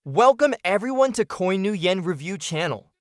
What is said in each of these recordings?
Welcome everyone to Coin New Yen Review channel.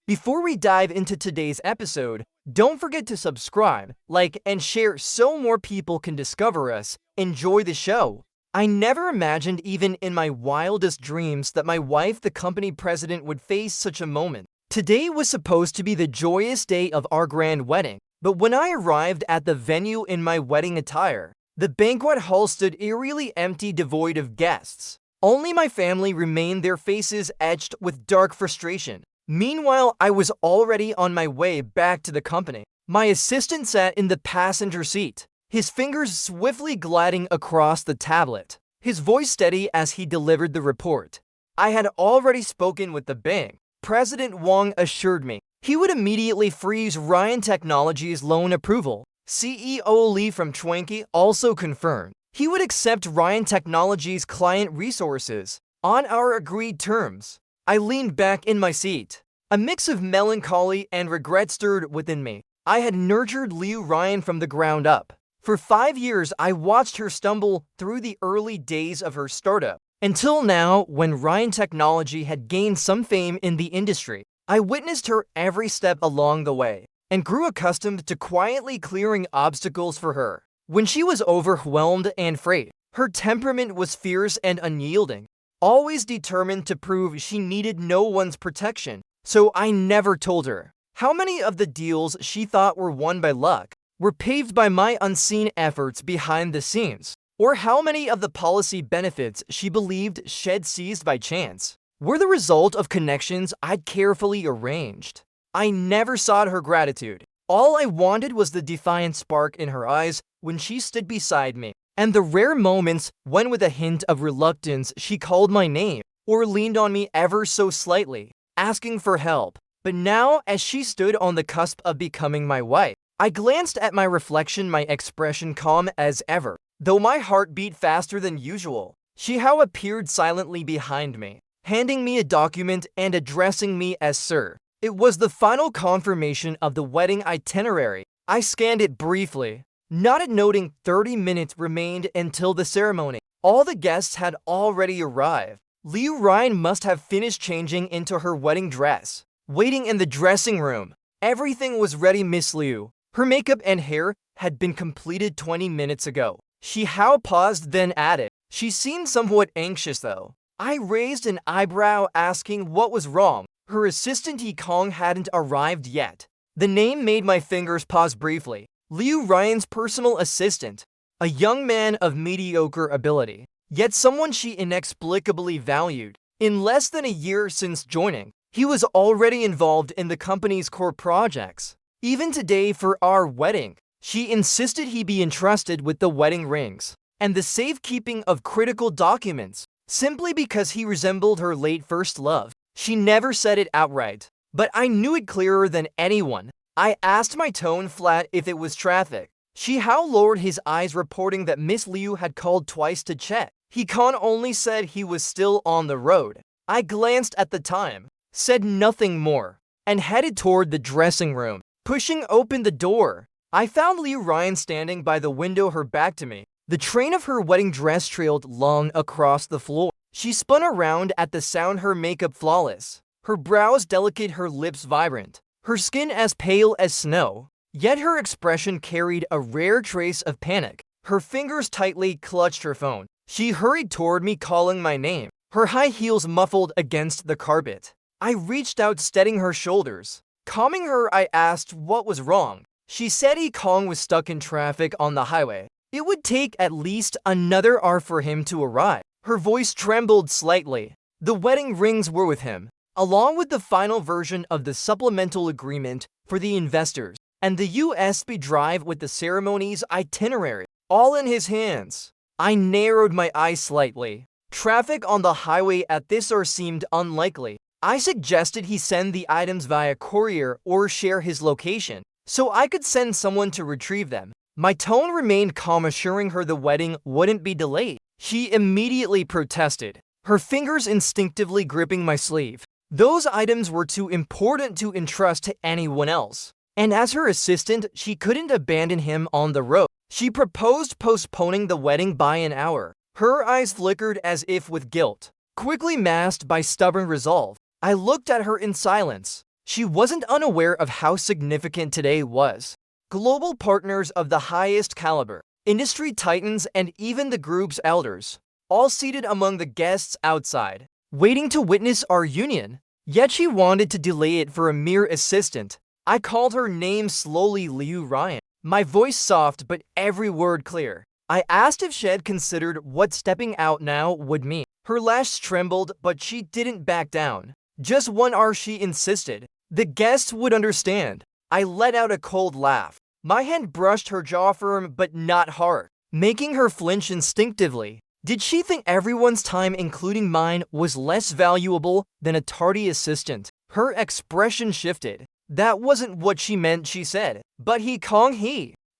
Before we dive into today's episode, don't forget to subscribe, like, and share so more people can discover us. Enjoy the show. I never imagined even in my wildest dreams that my wife, the company president, would face such a moment. Today was supposed to be the joyous day of our grand wedding, but when I arrived at the venue in my wedding attire, the banquet hall stood eerily empty, devoid of guests. Only my family remained, their faces etched with dark frustration. Meanwhile, I was already on my way back to the company. My assistant sat in the passenger seat, his fingers swiftly gliding across the tablet, his voice steady as he delivered the report. I had already spoken with the bank. President Wang assured me he would immediately freeze Ruyan Technologies' loan approval. CEO Lee from Twanky also confirmed he would accept Ruyan Technologies' client resources on our agreed terms. I leaned back in my seat. A mix of melancholy and regret stirred within me. I had nurtured Liu Ruyan from the ground up. For 5 years, I watched her stumble through the early days of her startup. Until now, when Ruyan Technology had gained some fame in the industry, I witnessed her every step along the way and grew accustomed to quietly clearing obstacles for her. When she was overwhelmed and frayed, her temperament was fierce and unyielding, always determined to prove she needed no one's protection. So I never told her how many of the deals she thought were won by luck were paved by my unseen efforts behind the scenes, or how many of the policy benefits she believed shed seized by chance were the result of connections I'd carefully arranged. I never sought her gratitude. All I wanted was the defiant spark in her eyes when she stood beside me, and the rare moments when with a hint of reluctance she called my name or leaned on me ever so slightly, asking for help. But now, as she stood on the cusp of becoming my wife, I glanced at my reflection, my expression calm as ever. Though my heart beat faster than usual, she how appeared silently behind me, handing me a document and addressing me as Sir. It was the final confirmation of the wedding itinerary. I scanned it briefly, not noting 30 minutes remained until the ceremony. All the guests had already arrived. Liu Ruyan must have finished changing into her wedding dress, waiting in the dressing room. Everything was ready, Miss Liu. Her makeup and hair had been completed 20 minutes ago. She how paused, then added, she seemed somewhat anxious though. I raised an eyebrow, asking what was wrong. Her assistant He Kong hadn't arrived yet. The name made my fingers pause briefly. Liu Ruyan's personal assistant, a young man of mediocre ability, yet someone she inexplicably valued. In less than a year since joining, he was already involved in the company's core projects. Even today for our wedding, she insisted he be entrusted with the wedding rings and the safekeeping of critical documents, simply because he resembled her late first love. She never said it outright, but I knew it clearer than anyone. I asked, my tone flat, if it was traffic. She how lowered his eyes, reporting that Miss Liu had called twice to check. He Khan only said he was still on the road. I glanced at the time, said nothing more, and headed toward the dressing room. Pushing open the door, I found Liu Ruyan standing by the window, her back to me. The train of her wedding dress trailed long across the floor. She spun around at the sound, her makeup flawless, her brows delicate, her lips vibrant, her skin as pale as snow. Yet her expression carried a rare trace of panic. Her fingers tightly clutched her phone. She hurried toward me, calling my name, her high heels muffled against the carpet. I reached out, steadying her shoulders. Calming her, I asked what was wrong. She said He Kong was stuck in traffic on the highway. It would take at least another hour for him to arrive. Her voice trembled slightly. The wedding rings were with him, along with the final version of the supplemental agreement for the investors, and the USB drive with the ceremony's itinerary, all in his hands. I narrowed my eyes slightly. Traffic on the highway at this hour seemed unlikely. I suggested he send the items via courier or share his location, so I could send someone to retrieve them. My tone remained calm, assuring her the wedding wouldn't be delayed. She immediately protested, her fingers instinctively gripping my sleeve. Those items were too important to entrust to anyone else, and as her assistant, she couldn't abandon him on the road. She proposed postponing the wedding by an hour. Her eyes flickered as if with guilt. quickly masked by stubborn resolve. I looked at her in silence. She wasn't unaware of how significant today was. Global partners of the highest caliber, industry titans, and even the group's elders, all seated among the guests outside, waiting to witness our union. Yet she wanted to delay it for a mere assistant. I called her name slowly, Liu Ruyan, my voice soft but every word clear. I asked if she had considered what stepping out now would mean. Her lashes trembled, but she didn't back down. Just 1 hour, she insisted. The guests would understand. I let out a cold laugh. My hand brushed her jaw firm but not hard, making her flinch instinctively. Did she think everyone's time, including mine, was less valuable than a tardy assistant? Her expression shifted. That wasn't what she meant, she said. But he.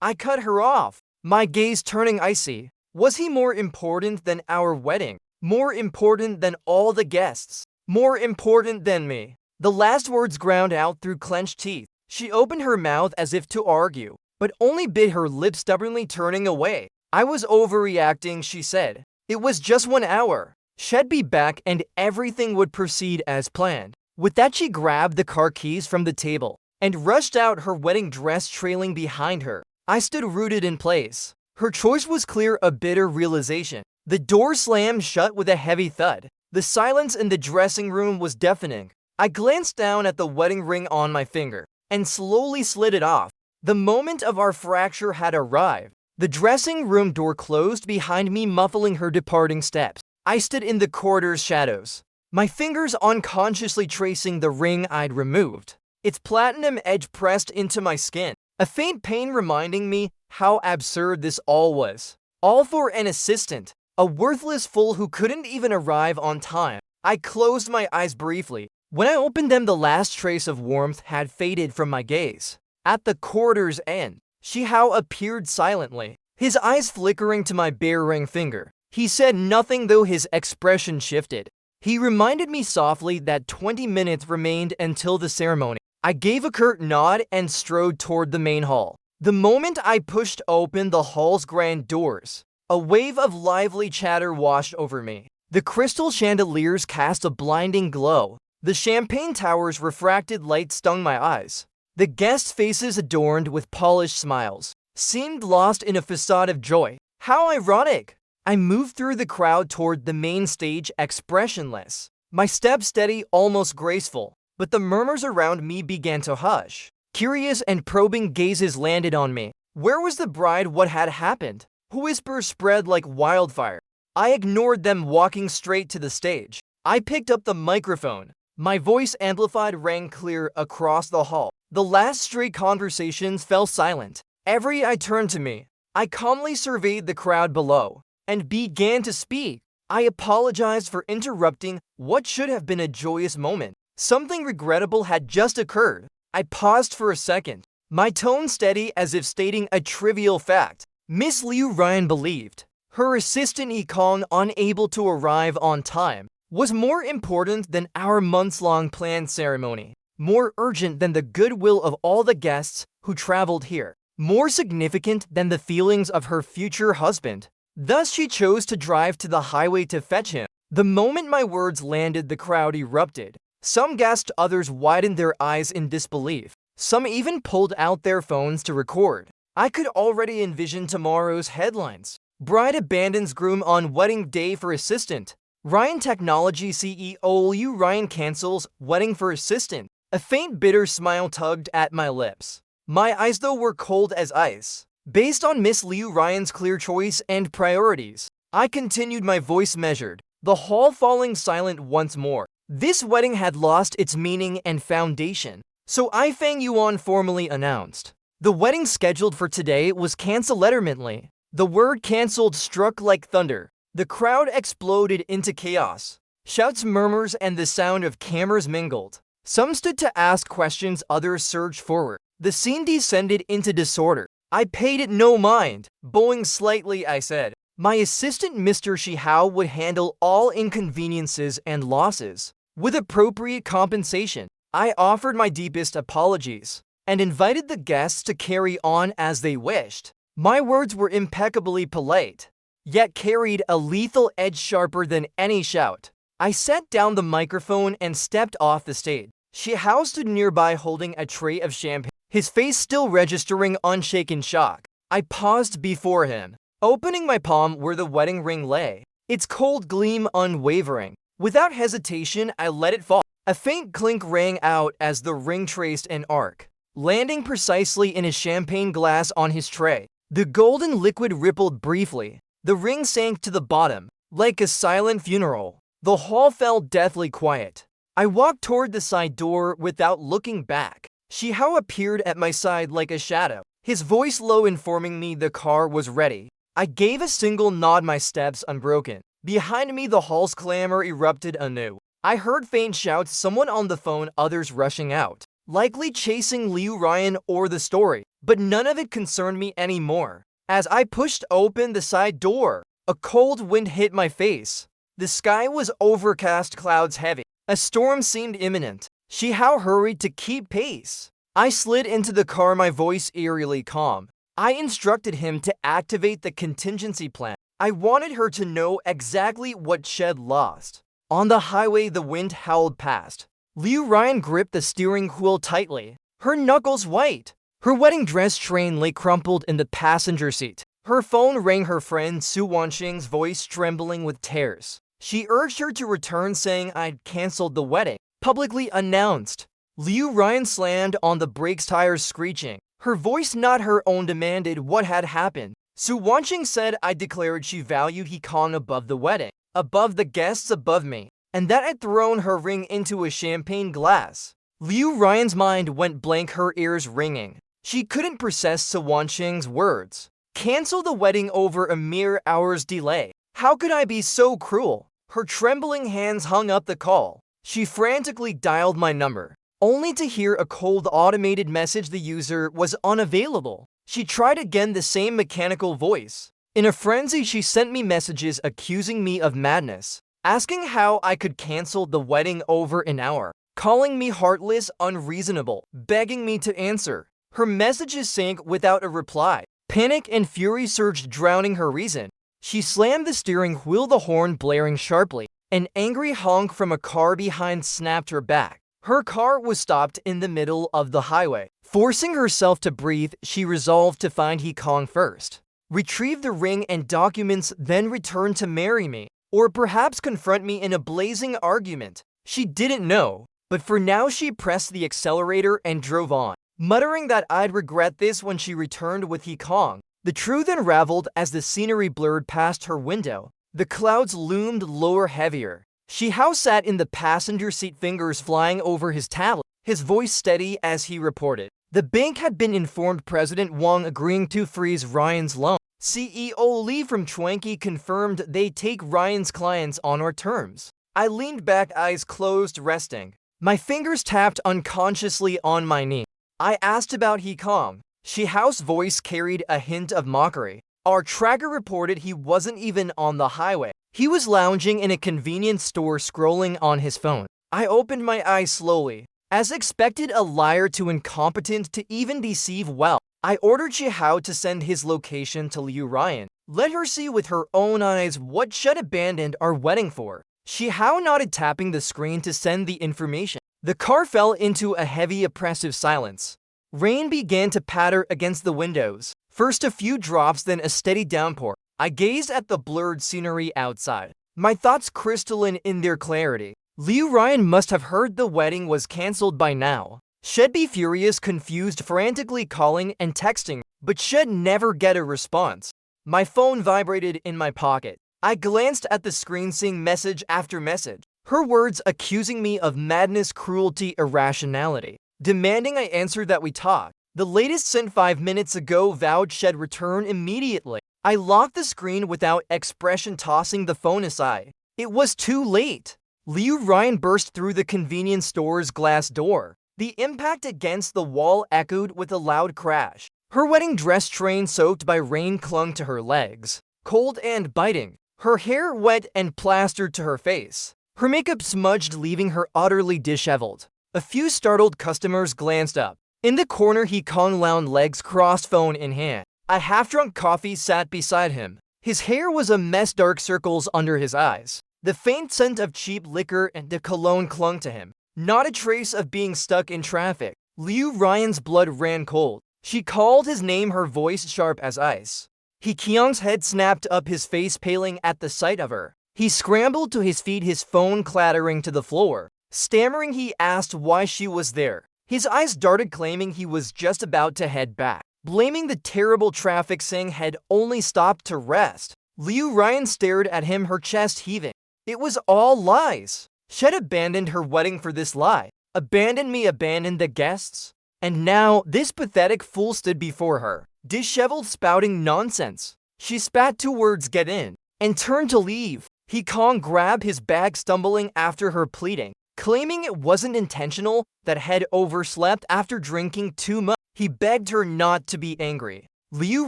I cut her off, my gaze turning icy. Was he more important than our wedding? More important than all the guests? More important than me? The last words ground out through clenched teeth. She opened her mouth as if to argue, but only bit her lip, stubbornly turning away. I was overreacting, she said. It was just 1 hour. She'd be back and everything would proceed as planned. With that, she grabbed the car keys from the table and rushed out, her wedding dress trailing behind her. I stood rooted in place. Her choice was clear, a bitter realization. The door slammed shut with a heavy thud. The silence in the dressing room was deafening. I glanced down at the wedding ring on my finger and slowly slid it off. The moment of our fracture had arrived. The dressing room door closed behind me, muffling her departing steps. I stood in the corridor's shadows, my fingers unconsciously tracing the ring I'd removed, its platinum edge pressed into my skin, a faint pain reminding me how absurd this all was. All for an assistant, a worthless fool who couldn't even arrive on time. I closed my eyes briefly. When I opened them, the last trace of warmth had faded from my gaze. At the corridor's end, Shihao appeared silently, his eyes flickering to my bare ring finger. He said nothing, though his expression shifted. He reminded me softly that 20 minutes remained until the ceremony. I gave a curt nod and strode toward the main hall. The moment I pushed open the hall's grand doors, a wave of lively chatter washed over me. The crystal chandeliers cast a blinding glow. The champagne tower's refracted light stung my eyes. The guests' faces, adorned with polished smiles, seemed lost in a facade of joy. How ironic! I moved through the crowd toward the main stage, expressionless, my step steady, almost graceful. But the murmurs around me began to hush. Curious and probing gazes landed on me. Where was the bride? What had happened? Whispers spread like wildfire. I ignored them, walking straight to the stage. I picked up the microphone. My voice, amplified, rang clear across the hall. The last stray conversations fell silent. Every eye turned to me. I calmly surveyed the crowd below and began to speak. I apologized for interrupting what should have been a joyous moment. Something regrettable had just occurred. I paused for a second, my tone steady as if stating a trivial fact. Miss Liu Ruyan believed her assistant Yikong, unable to arrive on time, was more important than our months-long planned ceremony, more urgent than the goodwill of all the guests who traveled here, more significant than the feelings of her future husband. Thus she chose to drive to the highway to fetch him. The moment my words landed, the crowd erupted. Some gasped, others widened their eyes in disbelief. Some even pulled out their phones to record. I could already envision tomorrow's headlines. Bride abandons groom on wedding day for assistant. Ruyan Technology CEO Liu Ruyan cancels wedding for assistant. A faint bitter smile tugged at my lips. My eyes, though, were cold as ice. Based on Miss Liu Ruyan's clear choice and priorities, I continued, my voice measured, the hall falling silent once more. This wedding had lost its meaning and foundation. So Fang Yuan formally announced. The wedding scheduled for today was cancelled. Lettermanly. The word cancelled struck like thunder. The crowd exploded into chaos. Shouts, murmurs, and the sound of cameras mingled. Some stood to ask questions, others surged forward. The scene descended into disorder. I paid it no mind. Bowing slightly, I said, my assistant Mr. Shihao would handle all inconveniences and losses with appropriate compensation. I offered my deepest apologies and invited the guests to carry on as they wished. My words were impeccably polite, yet carried a lethal edge sharper than any shout. I set down the microphone and stepped off the stage. Xiahao stood nearby holding a tray of champagne, his face still registering unshaken shock. I paused before him, opening my palm where the wedding ring lay, its cold gleam unwavering. Without hesitation, I let it fall. A faint clink rang out as the ring traced an arc, landing precisely in a champagne glass on his tray. The golden liquid rippled briefly. The ring sank to the bottom, like a silent funeral. The hall fell deathly quiet. I walked toward the side door without looking back. Xiahao appeared at my side like a shadow, his voice low informing me the car was ready. I gave a single nod, my steps unbroken. Behind me, the hall's clamor erupted anew. I heard faint shouts, someone on the phone, others rushing out, likely chasing Liu Ruyan or the story, but none of it concerned me anymore. As I pushed open the side door, a cold wind hit my face. The sky was overcast, clouds heavy. A storm seemed imminent. Xiahao hurried to keep pace. I slid into the car, my voice eerily calm. I instructed him to activate the contingency plan. I wanted her to know exactly what she'd lost. On the highway, the wind howled past. Liu Ruyan gripped the steering wheel tightly, her knuckles white. Her wedding dress train lay crumpled in the passenger seat. Her phone rang, her friend Su Wanqing's voice trembling with tears. She urged her to return, saying I'd canceled the wedding, publicly announced. Liu Ruyan slammed on the brakes, tires screeching. Her voice, not her own, demanded what had happened. Su Wanqing said I declared she valued He Kong above the wedding, above the guests, above me, and that I'd thrown her ring into a champagne glass. Liu Ruyan's mind went blank, her ears ringing. She couldn't process Su Wanqing's words. Cancel the wedding over a mere hour's delay. How could I be so cruel? Her trembling hands hung up the call. She frantically dialed my number, only to hear a cold automated message: the user was unavailable. She tried again, the same mechanical voice. In a frenzy, she sent me messages accusing me of madness, asking how I could cancel the wedding over an hour, calling me heartless, unreasonable, begging me to answer. Her messages sank without a reply. Panic and fury surged, drowning her reason. She slammed the steering wheel, the horn blaring sharply. An angry honk from a car behind snapped her back. Her car was stopped in the middle of the highway. Forcing herself to breathe, she resolved to find He Kong first, retrieve the ring and documents, then return to marry me, or perhaps confront me in a blazing argument. She didn't know, but for now she pressed the accelerator and drove on, muttering that I'd regret this when she returned with He Kong. The truth unraveled as the scenery blurred past her window. The clouds loomed lower, heavier. Xiahao sat in the passenger seat, fingers flying over his tablet, his voice steady as he reported. The bank had been informed, President Wang agreeing to freeze Ryan's loan. CEO Li from Chwanki confirmed they'd take Ryan's clients on our terms. I leaned back, eyes closed, resting. My fingers tapped unconsciously on my knee. I asked about He Kong. Xiao's voice carried a hint of mockery. Our tracker reported he wasn't even on the highway. He was lounging in a convenience store, scrolling on his phone. I opened my eyes slowly. As expected, a liar too incompetent to even deceive well. I ordered Xiahao to send his location to Liu Ruyan. Let her see with her own eyes what she'd abandoned our wedding for. Xiahao nodded, tapping the screen to send the information. The car fell into a heavy, oppressive silence. Rain began to patter against the windows. First a few drops, then a steady downpour. I gazed at the blurred scenery outside, my thoughts crystalline in their clarity. Liu Ruyan must have heard the wedding was cancelled by now. She'd be furious, confused, frantically calling and texting, but she'd never get a response. My phone vibrated in my pocket. I glanced at the screen, seeing message after message. Her words accusing me of madness, cruelty, irrationality, demanding I answer that we talk. The latest sent 5 minutes ago, vowed she'd return immediately. I locked the screen without expression, tossing the phone aside. It was too late. Liu Ruyan burst through the convenience store's glass door. The impact against the wall echoed with a loud crash. Her wedding dress train, soaked by rain, clung to her legs, cold and biting. Her hair wet and plastered to her face. Her makeup smudged, leaving her utterly disheveled. A few startled customers glanced up. In the corner, He Kong lounged, legs crossed, phone in hand. A half-drunk coffee sat beside him. His hair was a mess, dark circles under his eyes. The faint scent of cheap liquor and the cologne clung to him. Not a trace of being stuck in traffic. Liu Ruyan's blood ran cold. She called his name, her voice sharp as ice. He Kyung's head snapped up, his face paling at the sight of her. He scrambled to his feet, his phone clattering to the floor. Stammering, he asked why she was there. His eyes darted, claiming he was just about to head back, blaming the terrible traffic Singh had only stopped to rest. Liu Ruyan stared at him, her chest heaving. It was all lies. She'd abandoned her wedding for this lie. Abandoned me, abandoned the guests. And now this pathetic fool stood before her, disheveled, spouting nonsense. She spat 2 words, "Get in," and turned to leave. He grabbed his bag, stumbling after her, pleading, claiming it wasn't intentional, that had overslept after drinking too much. He begged her not to be angry. Liu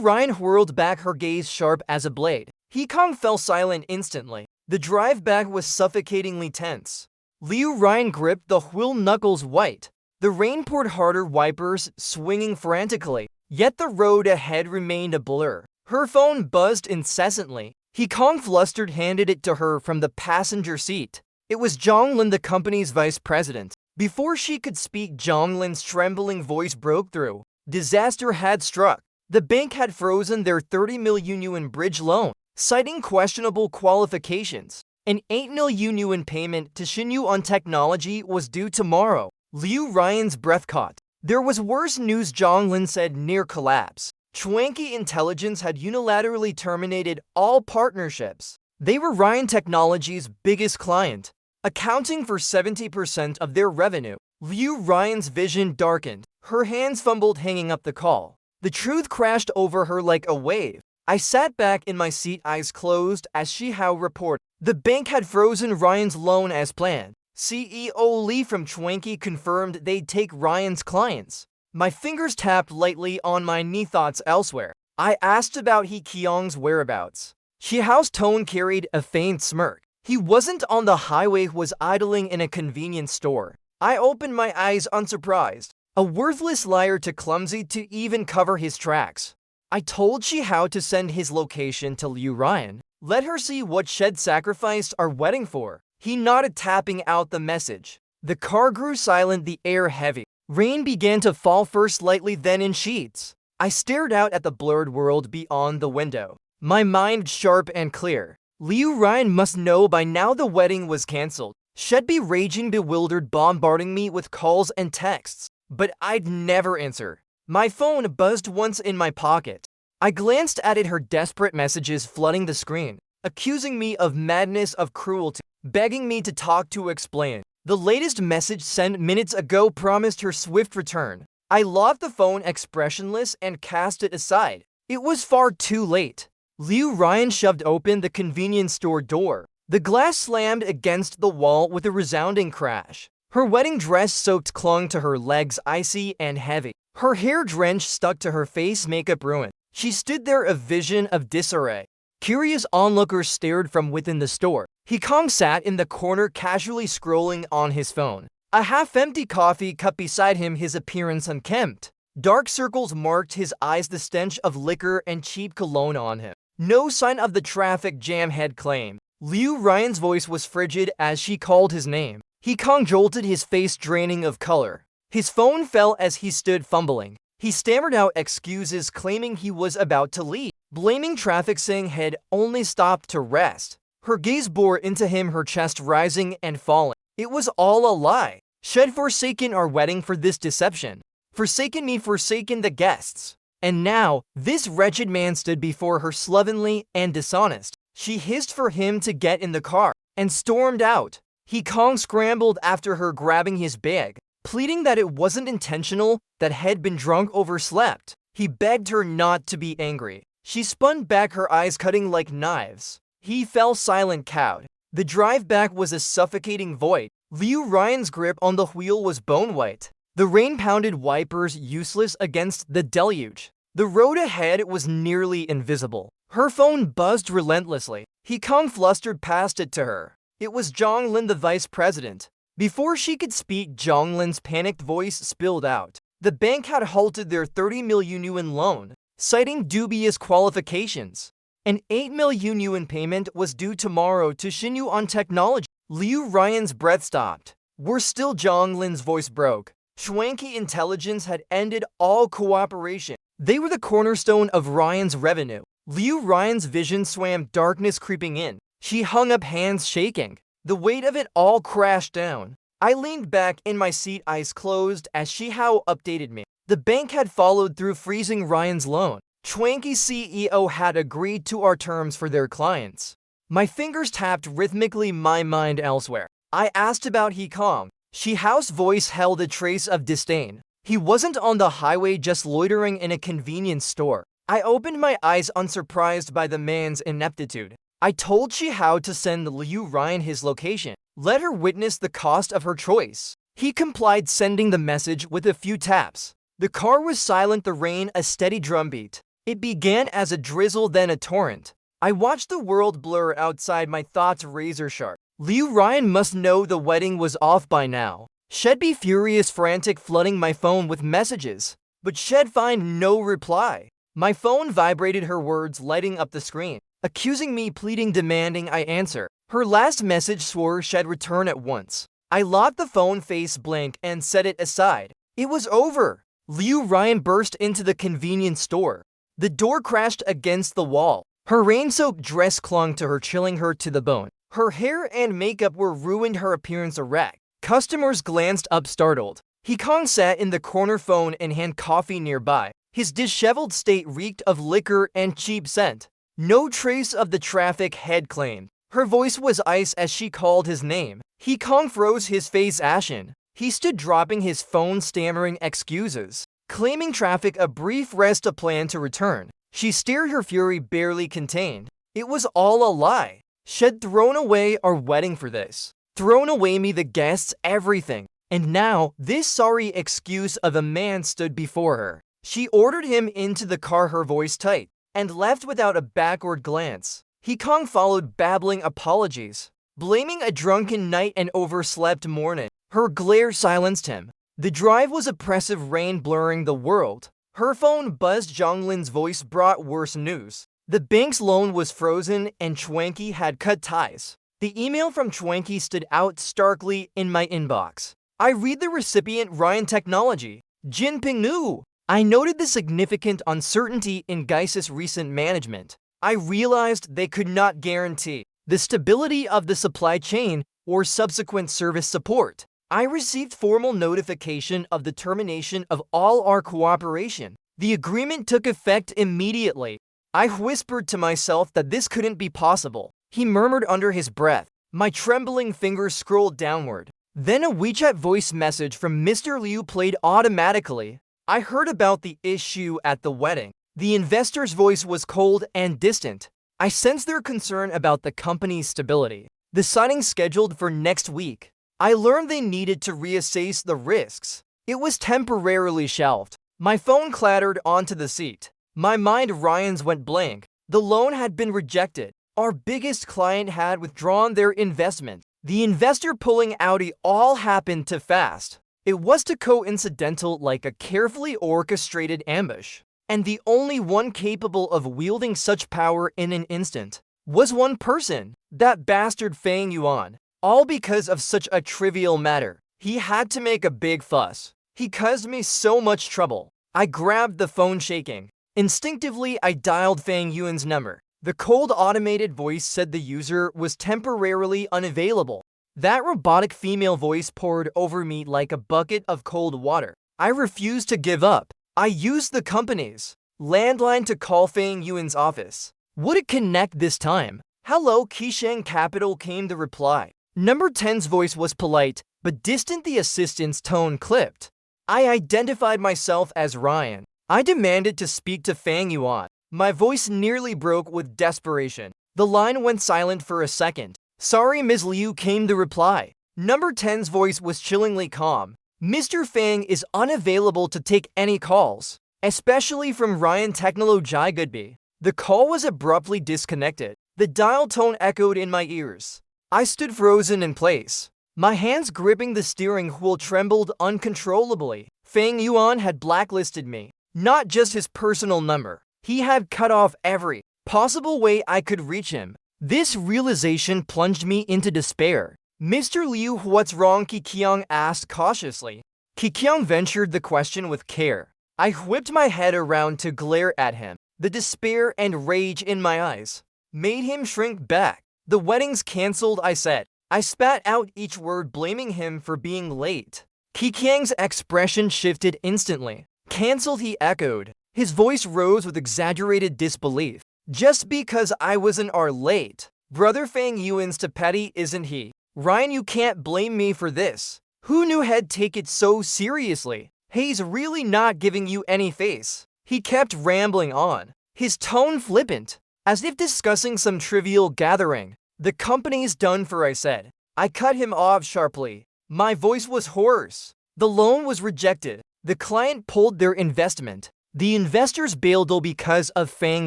Ruyan whirled back, her gaze sharp as a blade. He fell silent instantly. The drive back was suffocatingly tense. Liu Ruyan gripped the wheel, knuckles white. The rain poured harder, wipers swinging frantically. Yet the road ahead remained a blur. Her phone buzzed incessantly. He flustered, handed it to her from the passenger seat. It was Jonglin, the company's vice president. Before she could speak, Jonglin's trembling voice broke through. Disaster had struck. The bank had frozen their 30 million yuan bridge loan, citing questionable qualifications. An 8 million yuan payment to Xinyuan Technology was due tomorrow. Liu Ruyan's breath caught. There was worse news, Jonglin said, near collapse. Chwanki Intelligence had unilaterally terminated all partnerships. They were Ruyan Technology's biggest client, accounting for 70% of their revenue. Liu Ruyan's vision darkened. Her hands fumbled, hanging up the call. The truth crashed over her like a wave. I sat back in my seat, eyes closed, as she reported. The bank had frozen Ruyan's loan as planned. CEO Lee from Chwanki confirmed they'd take Ruyan's clients. My fingers tapped lightly on my knee, thoughts elsewhere. I asked about He Kyung's whereabouts. Xiao's tone carried a faint smirk. He wasn't on the highway, was idling in a convenience store. I opened my eyes, unsurprised. A worthless liar, too clumsy to even cover his tracks. I told Xiao to send his location to Liu Ruyan. Let her see what she'd sacrificed our wedding for. He nodded, tapping out the message. The car grew silent, the air heavy. Rain began to fall, first lightly, then in sheets. I stared out at the blurred world beyond the window, my mind sharp and clear. Liu Ruyan must know by now the wedding was cancelled. She'd be raging, bewildered, bombarding me with calls and texts. But I'd never answer. My phone buzzed once in my pocket. I glanced at it, her desperate messages flooding the screen, accusing me of madness, of cruelty, begging me to talk, to explain. The latest message, sent minutes ago, promised her swift return. I locked the phone, expressionless, and cast it aside. It was far too late. Liu Ruyan shoved open the convenience store door. The glass slammed against the wall with a resounding crash. Her wedding dress, soaked, clung to her legs, icy and heavy. Her hair drenched, stuck to her face, makeup ruined. She stood there, a vision of disarray. Curious onlookers stared from within the store. He sat in the corner, casually scrolling on his phone. A half-empty coffee cup beside him, his appearance unkempt. Dark circles marked his eyes, the stench of liquor and cheap cologne on him. No sign of the traffic jam, had claimed. Liu Ruyan's voice was frigid as she called his name. He jolted, his face draining of color. His phone fell as he stood fumbling. He stammered out excuses, claiming he was about to leave, blaming traffic, saying had only stopped to rest. Her gaze bore into him, her chest rising and falling. It was all a lie. She'd forsaken our wedding for this deception. Forsaken me, forsaken the guests. And now, this wretched man stood before her, slovenly and dishonest. She hissed for him to get in the car, and stormed out. He scrambled after her, grabbing his bag, pleading that it wasn't intentional, that had been drunk, overslept. He begged her not to be angry. She spun back, her eyes cutting like knives. He fell silent, cowed. The drive back was a suffocating void. Liu Ruyan's grip on the wheel was bone-white. The rain pounded, wipers useless against the deluge. The road ahead was nearly invisible. Her phone buzzed relentlessly. He flustered past it to her. It was Jonglin, the vice president. Before she could speak, Jonglin's panicked voice spilled out. The bank had halted their 30 million yuan loan, citing dubious qualifications. An 8 million yuan payment was due tomorrow to Xinyuan Technology. Liu Ruyan's breath stopped. We're still. Zhonglin's voice broke. Schwanky Intelligence had ended all cooperation. They were the cornerstone of Ryan's revenue. Liu Ruyan's vision swam, darkness creeping in. She hung up, hands shaking. The weight of it all crashed down. I leaned back in my seat, eyes closed, as Shihao updated me. The bank had followed through, freezing Ryan's loan. Schwanky's CEO had agreed to our terms for their clients. My fingers tapped rhythmically, my mind elsewhere. I asked about Hikong. Shihao's voice held a trace of disdain. He wasn't on the highway, just loitering in a convenience store. I opened my eyes, unsurprised by the man's ineptitude. I told Shihao to send Liu Ruyan his location. Let her witness the cost of her choice. He complied, sending the message with a few taps. The car was silent, the rain a steady drumbeat. It began as a drizzle, then a torrent. I watched the world blur outside, my thoughts razor sharp. Liu Ruyan must know the wedding was off by now. She'd be furious, frantic, flooding my phone with messages. But she'd find no reply. My phone vibrated, her words lighting up the screen. Accusing me, pleading, demanding I answer. Her last message swore she'd return at once. I locked the phone, face blank, and set it aside. It was over. Liu Ruyan burst into the convenience store. The door crashed against the wall. Her rain-soaked dress clung to her, chilling her to the bone. Her hair and makeup were ruined, her appearance a wreck. Customers glanced up, startled. Hikong sat in the corner, phone in hand, coffee nearby. His disheveled state reeked of liquor and cheap scent. No trace of the traffic, had claimed. Her voice was ice as she called his name. Hikong froze, his face ashen. He stood, dropping his phone, stammering excuses. Claiming traffic, a brief rest, a plan to return. She stared, her fury barely contained. It was all a lie. She'd thrown away our wedding for this. Thrown away me, the guests, everything. And now, this sorry excuse of a man stood before her. She ordered him into the car, her voice tight, and left without a backward glance. Hikong followed, babbling apologies, blaming a drunken night and overslept morning. Her glare silenced him. The drive was oppressive, rain blurring the world. Her phone buzzed. Zhonglin's voice brought worse news. The bank's loan was frozen and Schwanky had cut ties. The email from Schwanky stood out starkly in my inbox. I read the recipient, Ruyan Technology. Jinping knew. I noted the significant uncertainty in Geis's recent management. I realized they could not guarantee the stability of the supply chain or subsequent service support. I received formal notification of the termination of all our cooperation. The agreement took effect immediately. I whispered to myself that this couldn't be possible. He murmured under his breath. My trembling fingers scrolled downward. Then a WeChat voice message from Mr. Liu played automatically. I heard about the issue at the wedding. The investor's voice was cold and distant. I sensed their concern about the company's stability. The signing scheduled for next week. I learned they needed to reassess the risks. It was temporarily shelved. My phone clattered onto the seat. My mind, Ryan's, went blank. The loan had been rejected. Our biggest client had withdrawn their investment. The investor pulling out, it all happened too fast. It was too coincidental, like a carefully orchestrated ambush. And the only one capable of wielding such power in an instant was one person, that bastard Fang Yuan. All because of such a trivial matter. He had to make a big fuss. He caused me so much trouble. I grabbed the phone, shaking. Instinctively, I dialed Fang Yuan's number. The cold automated voice said the user was temporarily unavailable. That robotic female voice poured over me like a bucket of cold water. I refused to give up. I used the company's landline to call Fang Yuan's office. Would it connect this time? Hello, Qisheng Capital, came the reply. Number 10's voice was polite, but distant. The assistant's tone clipped. I identified myself as Ryan. I demanded to speak to Fang Yuan. My voice nearly broke with desperation. The line went silent for a second. Sorry, Ms. Liu, came the reply. Number 10's voice was chillingly calm. Mr. Fang is unavailable to take any calls, especially from Ruyan Technology. The call was abruptly disconnected. The dial tone echoed in my ears. I stood frozen in place. My hands gripping the steering wheel trembled uncontrollably. Fang Yuan had blacklisted me. Not just his personal number. He had cut off every possible way I could reach him. This realization plunged me into despair. Mr. Liu, what's wrong? Kikyung asked cautiously. Kikyung ventured the question with care. I whipped my head around to glare at him. The despair and rage in my eyes made him shrink back. The wedding's cancelled, I said. I spat out each word, blaming him for being late. Kikyung's expression shifted instantly. Cancelled, he echoed. His voice rose with exaggerated disbelief. Just because I was an hour late. Brother Fang Yuan's too petty, isn't he? Ryan, you can't blame me for this. Who knew he'd take it so seriously? He's really not giving you any face. He kept rambling on, his tone flippant, as if discussing some trivial gathering. The company's done for, I said. I cut him off sharply. My voice was hoarse. The loan was rejected. The client pulled their investment. The investors bailed because of Fang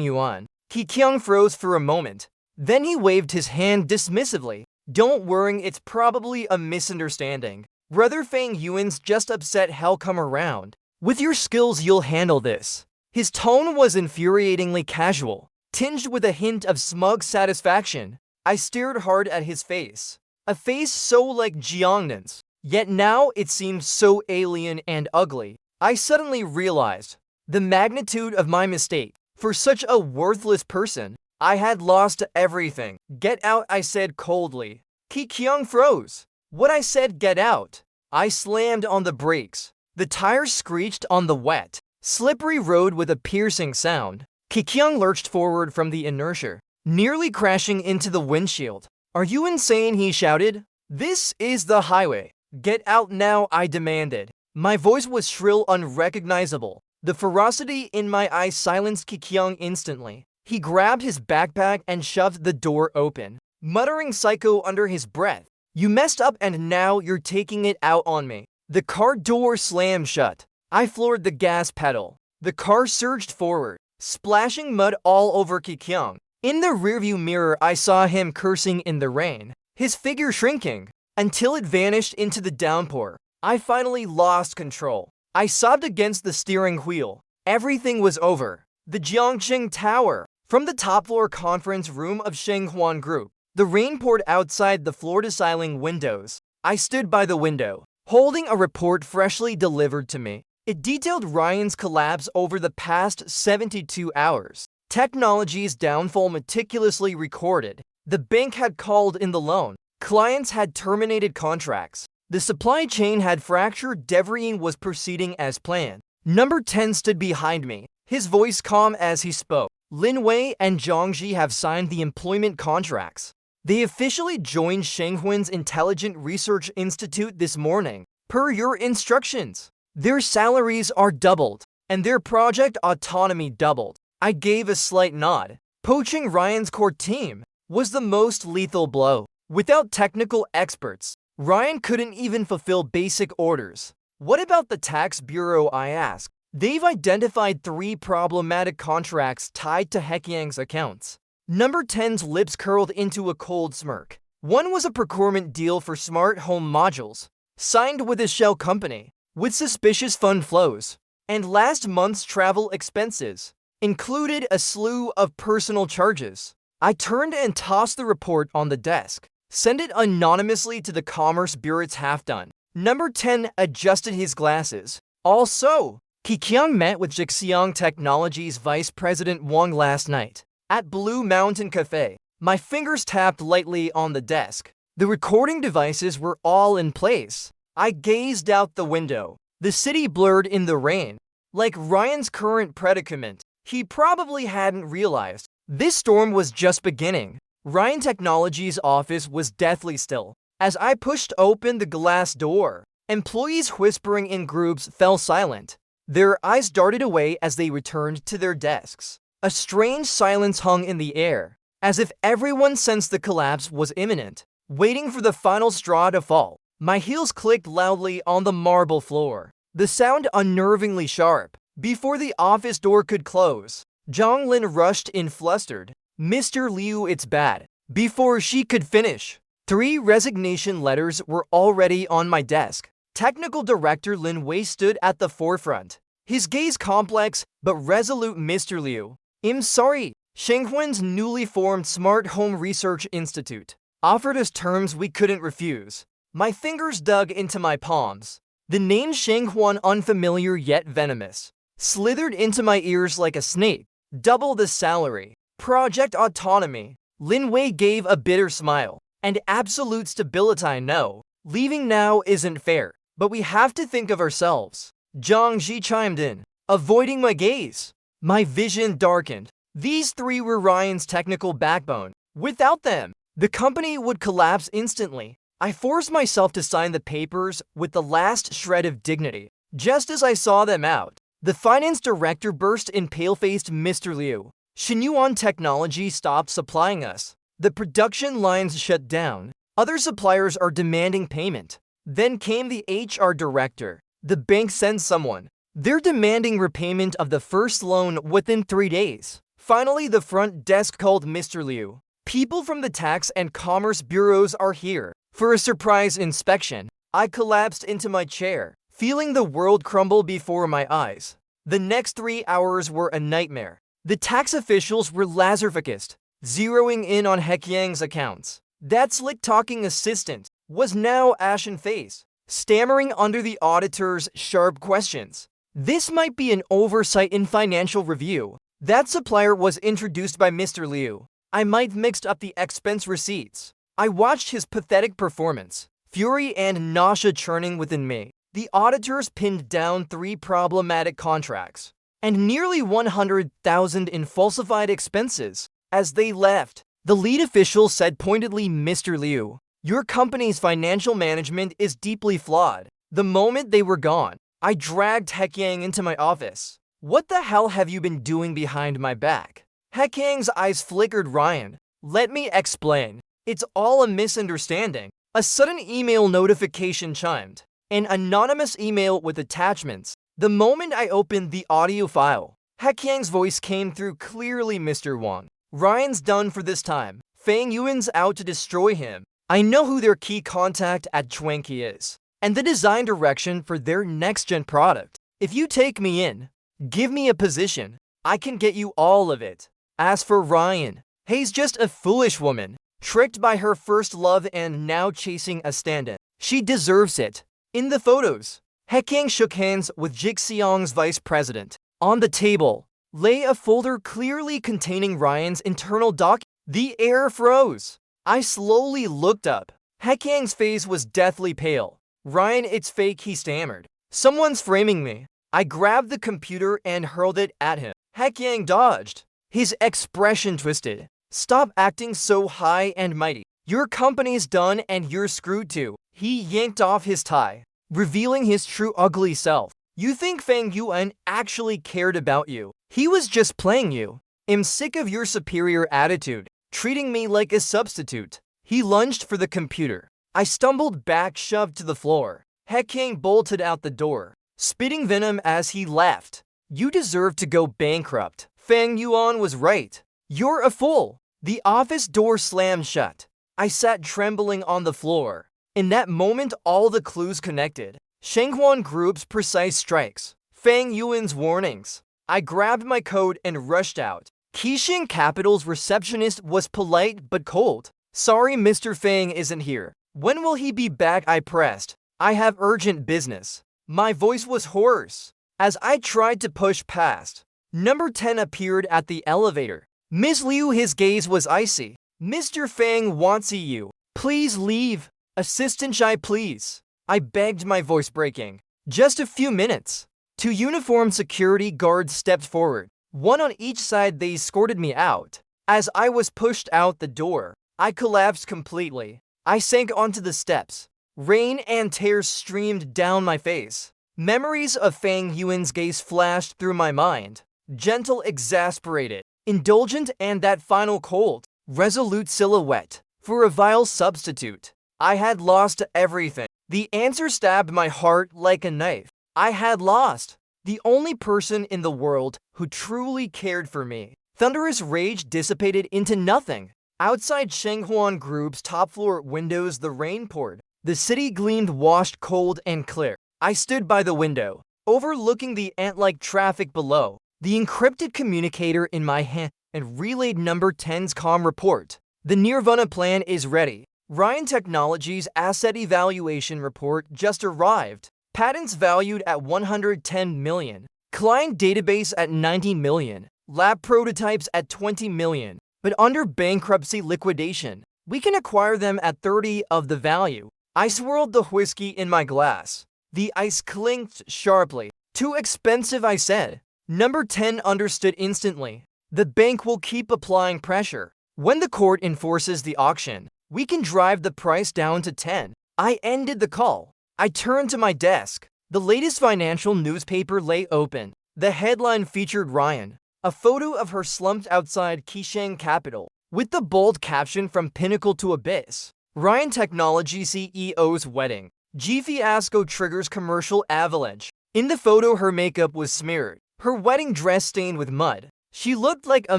Yuan. Kikyung froze for a moment. Then he waved his hand dismissively. Don't worry, it's probably a misunderstanding. Brother Fang Yuan's just upset he'll come around. With your skills, you'll handle this. His tone was infuriatingly casual, tinged with a hint of smug satisfaction. I stared hard at his face. A face so like Jiangnan's, yet now it seemed so alien and ugly. I suddenly realized the magnitude of my mistake. For such a worthless person, I had lost everything. Get out, I said coldly. Kikyung froze. What I said, get out. I slammed on the brakes. The tires screeched on the wet, slippery road with a piercing sound. Kikyung lurched forward from the inertia, nearly crashing into the windshield. Are you insane? He shouted. This is the highway. Get out now, I demanded. My voice was shrill, unrecognizable. The ferocity in my eyes silenced Kikyung instantly. He grabbed his backpack and shoved the door open, muttering psycho under his breath. You messed up and now you're taking it out on me. The car door slammed shut. I floored the gas pedal. The car surged forward, splashing mud all over Kikyung. In the rearview mirror, I saw him cursing in the rain, his figure shrinking, until it vanished into the downpour. I finally lost control. I sobbed against the steering wheel. Everything was over. The Jiangxing Tower. From the top-floor conference room of Shenghuan Group, the rain poured outside the floor-to-ceiling windows. I stood by the window, holding a report freshly delivered to me. It detailed Ryan's collapse over the past 72 hours. Technology's downfall meticulously recorded. The bank had called in the loan. Clients had terminated contracts. The supply chain had fractured. Deverying was proceeding as planned. Number 10 stood behind me, his voice calm as he spoke. Lin Wei and Zhangji have signed the employment contracts. They officially joined Shenghuan's Intelligent Research Institute this morning, per your instructions. Their salaries are doubled, and their project autonomy doubled. I gave a slight nod. Poaching Ryan's core team was the most lethal blow. Without technical experts, Ryan couldn't even fulfill basic orders. What about the tax bureau? I asked. They've identified 3 problematic contracts tied to Hekyang's accounts. Number 10's lips curled into a cold smirk. One was a procurement deal for smart home modules, signed with a shell company, with suspicious fund flows. And last month's travel expenses included a slew of personal charges. I turned and tossed the report on the desk. Send it anonymously to the Commerce Bureau. It's half done. Number 10 adjusted his glasses. Also, Kikyung met with Jixiang Technologies Vice President Wang last night at Blue Mountain Cafe. My fingers tapped lightly on the desk. The recording devices were all in place. I gazed out the window. The city blurred in the rain. Like Ryan's current predicament, he probably hadn't realized this storm was just beginning. Ryan Technologies' office was deathly still. As I pushed open the glass door, employees whispering in groups fell silent. Their eyes darted away as they returned to their desks. A strange silence hung in the air, as if everyone sensed the collapse was imminent, waiting for the final straw to fall. My heels clicked loudly on the marble floor, the sound unnervingly sharp. Before the office door could close, Zhang Lin rushed in flustered. Mr. Liu, it's bad. Before she could finish, 3 resignation letters were already on my desk. Technical Director Lin Wei stood at the forefront, his gaze complex but resolute. Mr. Liu, I'm sorry. Shenghuan's newly formed Smart Home Research Institute offered us terms we couldn't refuse. My fingers dug into my palms. The name Shenghuan, unfamiliar yet venomous, slithered into my ears like a snake. Double the salary. Project autonomy. Lin Wei gave a bitter smile. And absolute stability. No. Leaving now isn't fair. But we have to think of ourselves. Zhang Ji chimed in, avoiding my gaze. My vision darkened. These three were Ryan's technical backbone. Without them, the company would collapse instantly. I forced myself to sign the papers with the last shred of dignity. Just as I saw them out, the finance director burst in, pale-faced Mr. Liu. Xinyuan Technology stopped supplying us. The production lines shut down. Other suppliers are demanding payment. Then came the HR director. The bank sent someone. They're demanding repayment of the first loan within 3 days. Finally, the front desk called Mr. Liu. People from the tax and commerce bureaus are here for a surprise inspection. I collapsed into my chair, feeling the world crumble before my eyes. The next 3 hours were a nightmare. The tax officials were laser-focused, zeroing in on Hekyang's accounts. That slick-talking assistant was now ashen-faced, stammering under the auditor's sharp questions. This might be an oversight in financial review. That supplier was introduced by Mr. Liu. I might mixed up the expense receipts. I watched his pathetic performance, fury and nausea churning within me. The auditors pinned down 3 problematic contracts and nearly 100,000 in falsified expenses. As they left, the lead official said pointedly, Mr. Liu, your company's financial management is deeply flawed. The moment they were gone, I dragged Hekyang into my office. What the hell have you been doing behind my back? Hekyang's eyes flickered. Ryan, let me explain. It's all a misunderstanding. A sudden email notification chimed. An anonymous email with attachments. The moment I opened the audio file, Hekyang's voice came through clearly. Mr. Wang, Ryan's done for this time. Fang Yuan's out to destroy him. I know who their key contact at Chuanqi is, and the design direction for their next-gen product. If you take me in, give me a position, I can get you all of it. As for Ryan, he's just a foolish woman, tricked by her first love and now chasing a stand-in. She deserves it. In the photos, Hekyang shook hands with Jixiang's vice president. On the table lay a folder clearly containing Ryan's internal documents. The air froze. I slowly looked up. Hekyang's face was deathly pale. Ryan, it's fake, he stammered. Someone's framing me. I grabbed the computer and hurled it at him. Hekyang dodged. His expression twisted. Stop acting so high and mighty. Your company's done and you're screwed too. He yanked off his tie, revealing his true ugly self. You think Fang Yuan actually cared about you? He was just playing you. I'm sick of your superior attitude, treating me like a substitute. He lunged for the computer. I stumbled back, shoved to the floor. Hekyang bolted out the door, spitting venom as he left. You deserve to go bankrupt. Fang Yuan was right. You're a fool. The office door slammed shut. I sat trembling on the floor. In that moment, all the clues connected. Shenghuan Group's precise strikes. Fang Yuan's warnings. I grabbed my coat and rushed out. Qixing Capital's receptionist was polite but cold. Sorry, Mr. Fang isn't here. When will he be back? I pressed. I have urgent business. My voice was hoarse. As I tried to push past, Number 10 appeared at the elevator. Miss Liu, his gaze was icy. Mr. Fang wants you. Please leave. Assistant Shai, please. I begged, my voice breaking. Just a few minutes. 2 uniformed security guards stepped forward. 1 on each side. They escorted me out. As I was pushed out the door, I collapsed completely. I sank onto the steps. Rain and tears streamed down my face. Memories of Fang Yuan's gaze flashed through my mind. Gentle, exasperated, indulgent, and that final cold, resolute silhouette. For a vile substitute, I had lost everything. The answer stabbed my heart like a knife. I had lost the only person in the world who truly cared for me. Thunderous rage dissipated into nothing. Outside Shenghuan Group's top-floor windows, the rain poured. The city gleamed, washed cold and clear. I stood by the window, overlooking the ant-like traffic below. The encrypted communicator in my hand and relayed number 10's calm report. The Nirvana plan is ready. Ruyan Technologies' asset evaluation report just arrived. Patents valued at 110 million. Client database at 90 million. Lab prototypes at 20 million. But under bankruptcy liquidation, we can acquire them at 30 of the value. I swirled the whiskey in my glass. The ice clinked sharply. Too expensive, I said. Number 10 understood instantly. The bank will keep applying pressure. When the court enforces the auction, we can drive the price down to 10. I ended the call. I turned to my desk. The latest financial newspaper lay open. The headline featured Ruyan, a photo of her slumped outside Qisheng capital, with the bold caption "From Pinnacle to Abyss." Ruyan Technology CEO's wedding. G fiasco triggers commercial avalanche. In the photo, her makeup was smeared, her wedding dress stained with mud. She looked like a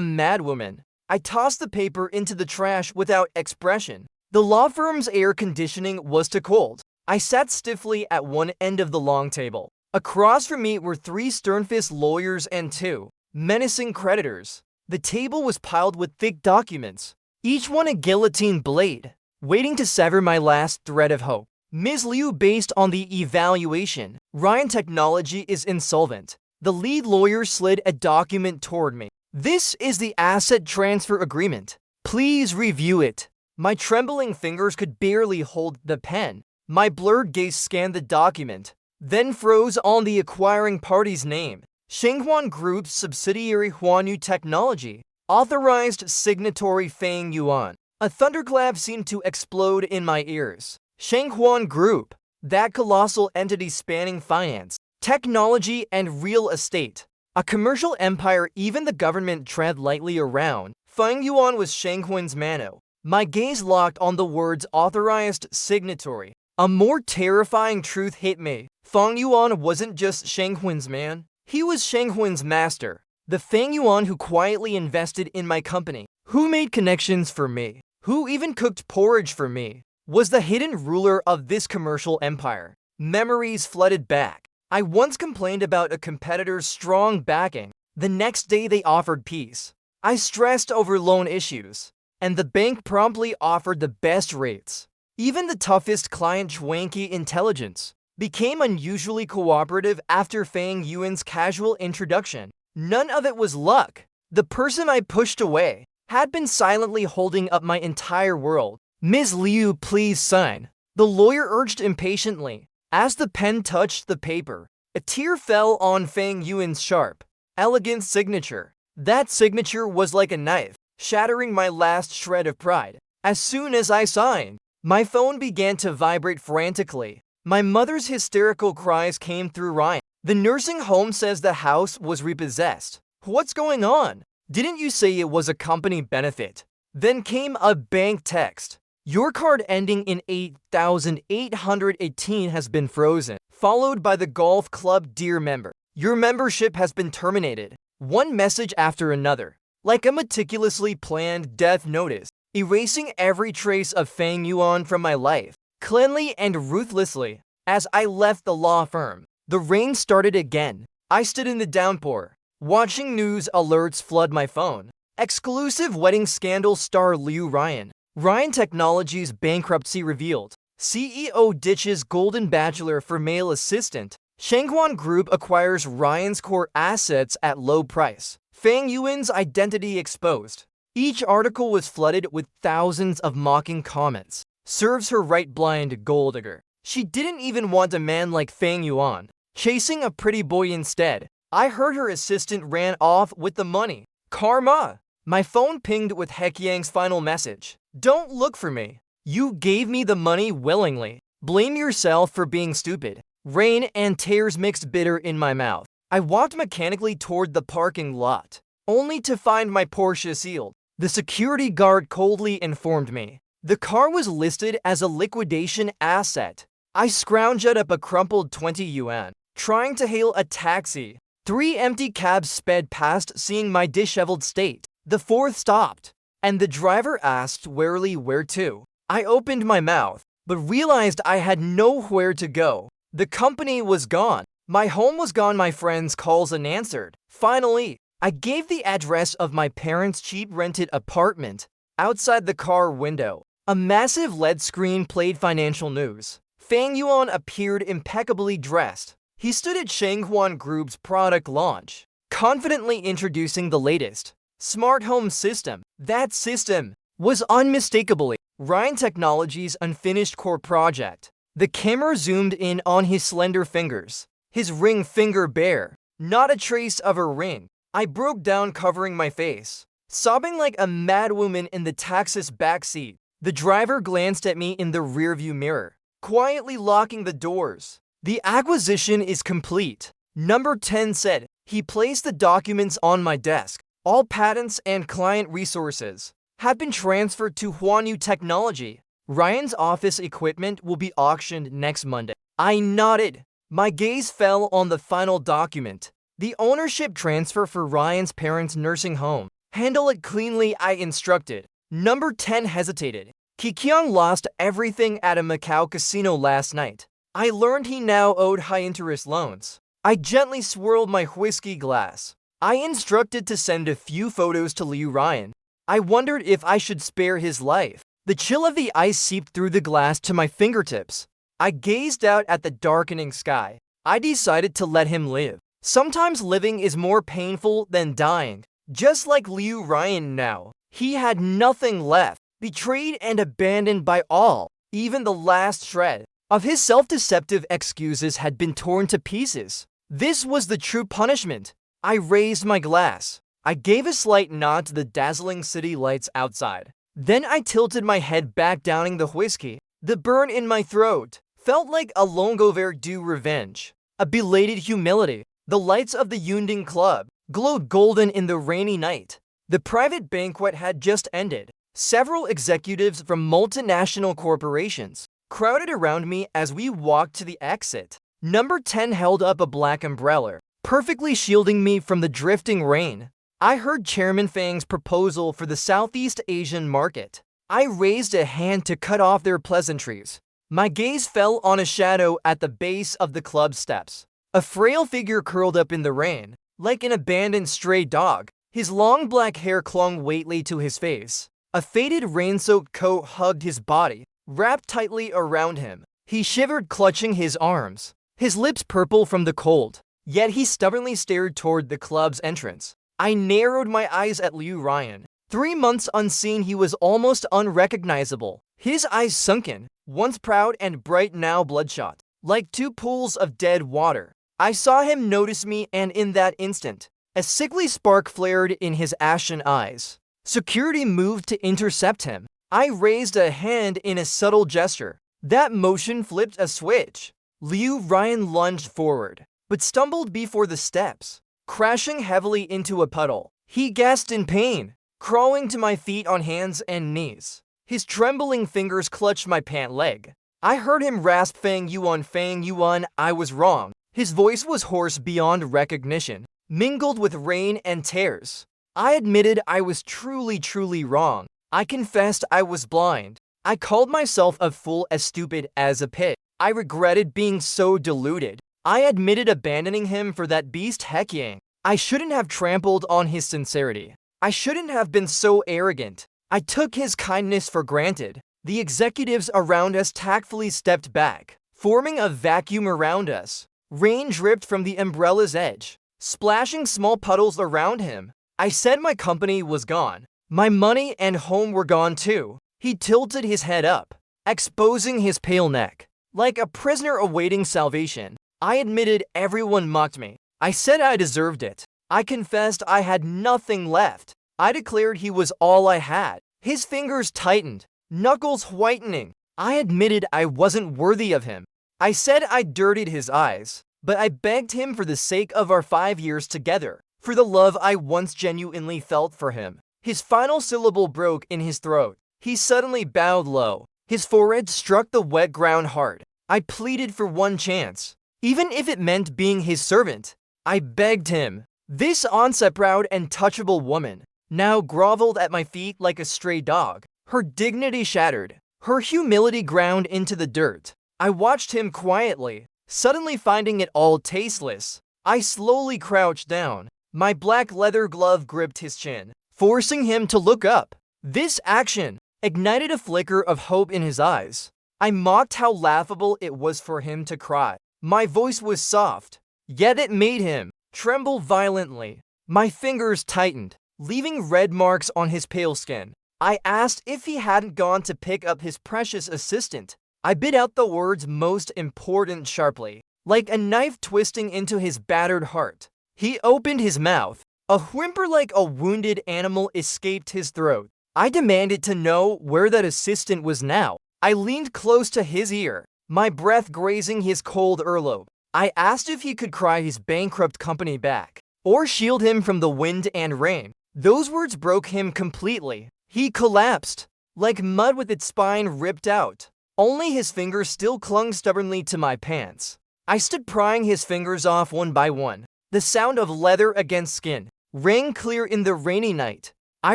madwoman. I tossed the paper into the trash without expression. The law firm's air conditioning was too cold. I sat stiffly at one end of the long table. Across from me were 3 stern-faced lawyers and 2 menacing creditors. The table was piled with thick documents, each one a guillotine blade, waiting to sever my last thread of hope. Ms. Liu, based on the evaluation, Ruyan Technology is insolvent. The lead lawyer slid a document toward me. This is the asset transfer agreement. Please review it. My trembling fingers could barely hold the pen. My blurred gaze scanned the document, then froze on the acquiring party's name. Shenghuan Group's subsidiary Huanyu Technology. Authorized signatory Fang Yuan. A thunderclap seemed to explode in my ears. Shenghuan Group, that colossal entity spanning finance, technology, and real estate. A commercial empire even the government tread lightly around. Fang Yuan was Shenghuan's mano. My gaze locked on the words authorized signatory. A more terrifying truth hit me. Fang Yuan wasn't just Shenghuan's man. He was Shenghuan's master. The Fang Yuan who quietly invested in my company, who made connections for me, who even cooked porridge for me, was the hidden ruler of this commercial empire. Memories flooded back. I once complained about a competitor's strong backing. The next day they offered peace. I stressed over loan issues, and the bank promptly offered the best rates. Even the toughest client, Schwanky Intelligence, became unusually cooperative after Fang Yuan's casual introduction. None of it was luck. The person I pushed away had been silently holding up my entire world. Ms. Liu, please sign. The lawyer urged impatiently. As the pen touched the paper, a tear fell on Fang Yuan's sharp, elegant signature. That signature was like a knife, shattering my last shred of pride. As soon as I signed, my phone began to vibrate frantically. My mother's hysterical cries came through Ruyan. The nursing home says the house was repossessed. What's going on? Didn't you say it was a company benefit? Then came a bank text. Your card ending in 8,818 has been frozen, followed by the golf club dear member. Your membership has been terminated. One message after another, like a meticulously planned death notice, erasing every trace of Fang Yuan from my life. Cleanly and ruthlessly, as I left the law firm, the rain started again. I stood in the downpour, watching news alerts flood my phone. Exclusive wedding scandal star Liu Ruyan. Ruyan Technologies bankruptcy revealed. CEO ditches golden bachelor for male assistant. Shenghuan Group acquires Ruyan's core assets at low price. Fang Yuan's identity exposed. Each article was flooded with thousands of mocking comments. Serves her right, blind gold digger. She didn't even want a man like Fang Yuan, chasing a pretty boy instead. I heard her assistant ran off with the money. Karma! My phone pinged with Hekyang's final message. Don't look for me. You gave me the money willingly. Blame yourself for being stupid. Rain and tears mixed bitter in my mouth. I walked mechanically toward the parking lot, only to find my Porsche sealed. The security guard coldly informed me the car was listed as a liquidation asset. I scrounged up a crumpled 20 yuan, trying to hail a taxi. 3 empty cabs sped past, seeing my disheveled state. The 4th stopped, and the driver asked warily where to. I opened my mouth, but realized I had nowhere to go. The company was gone. My home was gone, my friends' calls unanswered. Finally, I gave the address of my parents' cheap rented apartment. Outside the car window, a massive LED screen played financial news. Fang Yuan appeared impeccably dressed. He stood at Shanghuan Group's product launch, confidently introducing the latest smart home system. That system was unmistakably Ruyan Technologies' unfinished core project. The camera zoomed in on his slender fingers, his ring finger bare, not a trace of a ring. I broke down, covering my face, sobbing like a madwoman in the taxi's backseat. The driver glanced at me in the rearview mirror, quietly locking the doors. The acquisition is complete, Number 10 said. He placed the documents on my desk. All patents and client resources have been transferred to Huanyu Technology. Ryan's office equipment will be auctioned next Monday. I nodded. My gaze fell on the final document. The ownership transfer for Ryan's parents' nursing home. Handle it cleanly, I instructed. Number 10 hesitated. Kikyong lost everything at a Macau casino last night. I learned he now owed high-interest loans. I gently swirled my whiskey glass. I instructed to send a few photos to Liu Ruyan. I wondered if I should spare his life. The chill of the ice seeped through the glass to my fingertips. I gazed out at the darkening sky. I decided to let him live. Sometimes living is more painful than dying. Just like Liu Ruyan now. He had nothing left, betrayed and abandoned by all. Even the last shred of his self-deceptive excuses had been torn to pieces. This was the true punishment. I raised my glass. I gave a slight nod to the dazzling city lights outside. Then I tilted my head back, downing the whiskey. The burn in my throat felt like a longo-overdue revenge, a belated humility. The lights of the Yunding Club glowed golden in the rainy night. The private banquet had just ended. Several executives from multinational corporations crowded around me as we walked to the exit. Number 10 held up a black umbrella, perfectly shielding me from the drifting rain. I heard Chairman Fang's proposal for the Southeast Asian market. I raised a hand to cut off their pleasantries. My gaze fell on a shadow at the base of the club steps. A frail figure curled up in the rain, like an abandoned stray dog. His long black hair clung weightily to his face. A faded rain-soaked coat hugged his body, wrapped tightly around him. He shivered, clutching his arms, his lips purple from the cold. Yet he stubbornly stared toward the club's entrance. I narrowed my eyes at Liu Ruyan. 3 months unseen, he was almost unrecognizable. His eyes sunken, once proud and bright, now bloodshot, like two pools of dead water. I saw him notice me, and in that instant, a sickly spark flared in his ashen eyes. Security moved to intercept him. I raised a hand in a subtle gesture. That motion flipped a switch. Liu Ruyan lunged forward, but stumbled before the steps, crashing heavily into a puddle. He gasped in pain, crawling to my feet on hands and knees. His trembling fingers clutched my pant leg. I heard him rasp, Fang Yuan, I was wrong. His voice was hoarse beyond recognition, mingled with rain and tears. I admitted I was truly wrong. I confessed I was blind. I called myself a fool, as stupid as a pit. I regretted being so deluded. I admitted abandoning him for that beast Hekyang. I shouldn't have trampled on his sincerity. I shouldn't have been so arrogant. I took his kindness for granted. The executives around us tactfully stepped back, forming a vacuum around us. Rain dripped from the umbrella's edge, splashing small puddles around him. I said my company was gone. My money and home were gone too. He tilted his head up, exposing his pale neck, like a prisoner awaiting salvation. I admitted everyone mocked me. I said I deserved it. I confessed I had nothing left. I declared he was all I had. His fingers tightened, knuckles whitening. I admitted I wasn't worthy of him. I said I dirtied his eyes, but I begged him for the sake of our 5 years together, for the love I once genuinely felt for him. His final syllable broke in his throat. He suddenly bowed low. His forehead struck the wet ground hard. I pleaded for one chance, even if it meant being his servant. I begged him. This once proud and touchable woman now groveled at my feet like a stray dog, her dignity shattered, her humility ground into the dirt. I watched him quietly, suddenly finding it all tasteless. I slowly crouched down, My black leather glove gripped his chin, forcing him to look up. This action ignited a flicker of hope in his eyes. I mocked how laughable it was for him to cry. My voice was soft, yet it made him tremble violently. My fingers tightened, leaving red marks on his pale skin. I asked if he hadn't gone to pick up his precious assistant. I bit out the words "most important" sharply, like a knife twisting into his battered heart. He opened his mouth. A whimper like a wounded animal escaped his throat. I demanded to know where that assistant was now. I leaned close to his ear, my breath grazing his cold earlobe. I asked if he could cry his bankrupt company back, or shield him from the wind and rain. Those words broke him completely. He collapsed, like mud with its spine ripped out. Only his fingers still clung stubbornly to my pants. I stood prying his fingers off one by one. The sound of leather against skin rang clear in the rainy night. I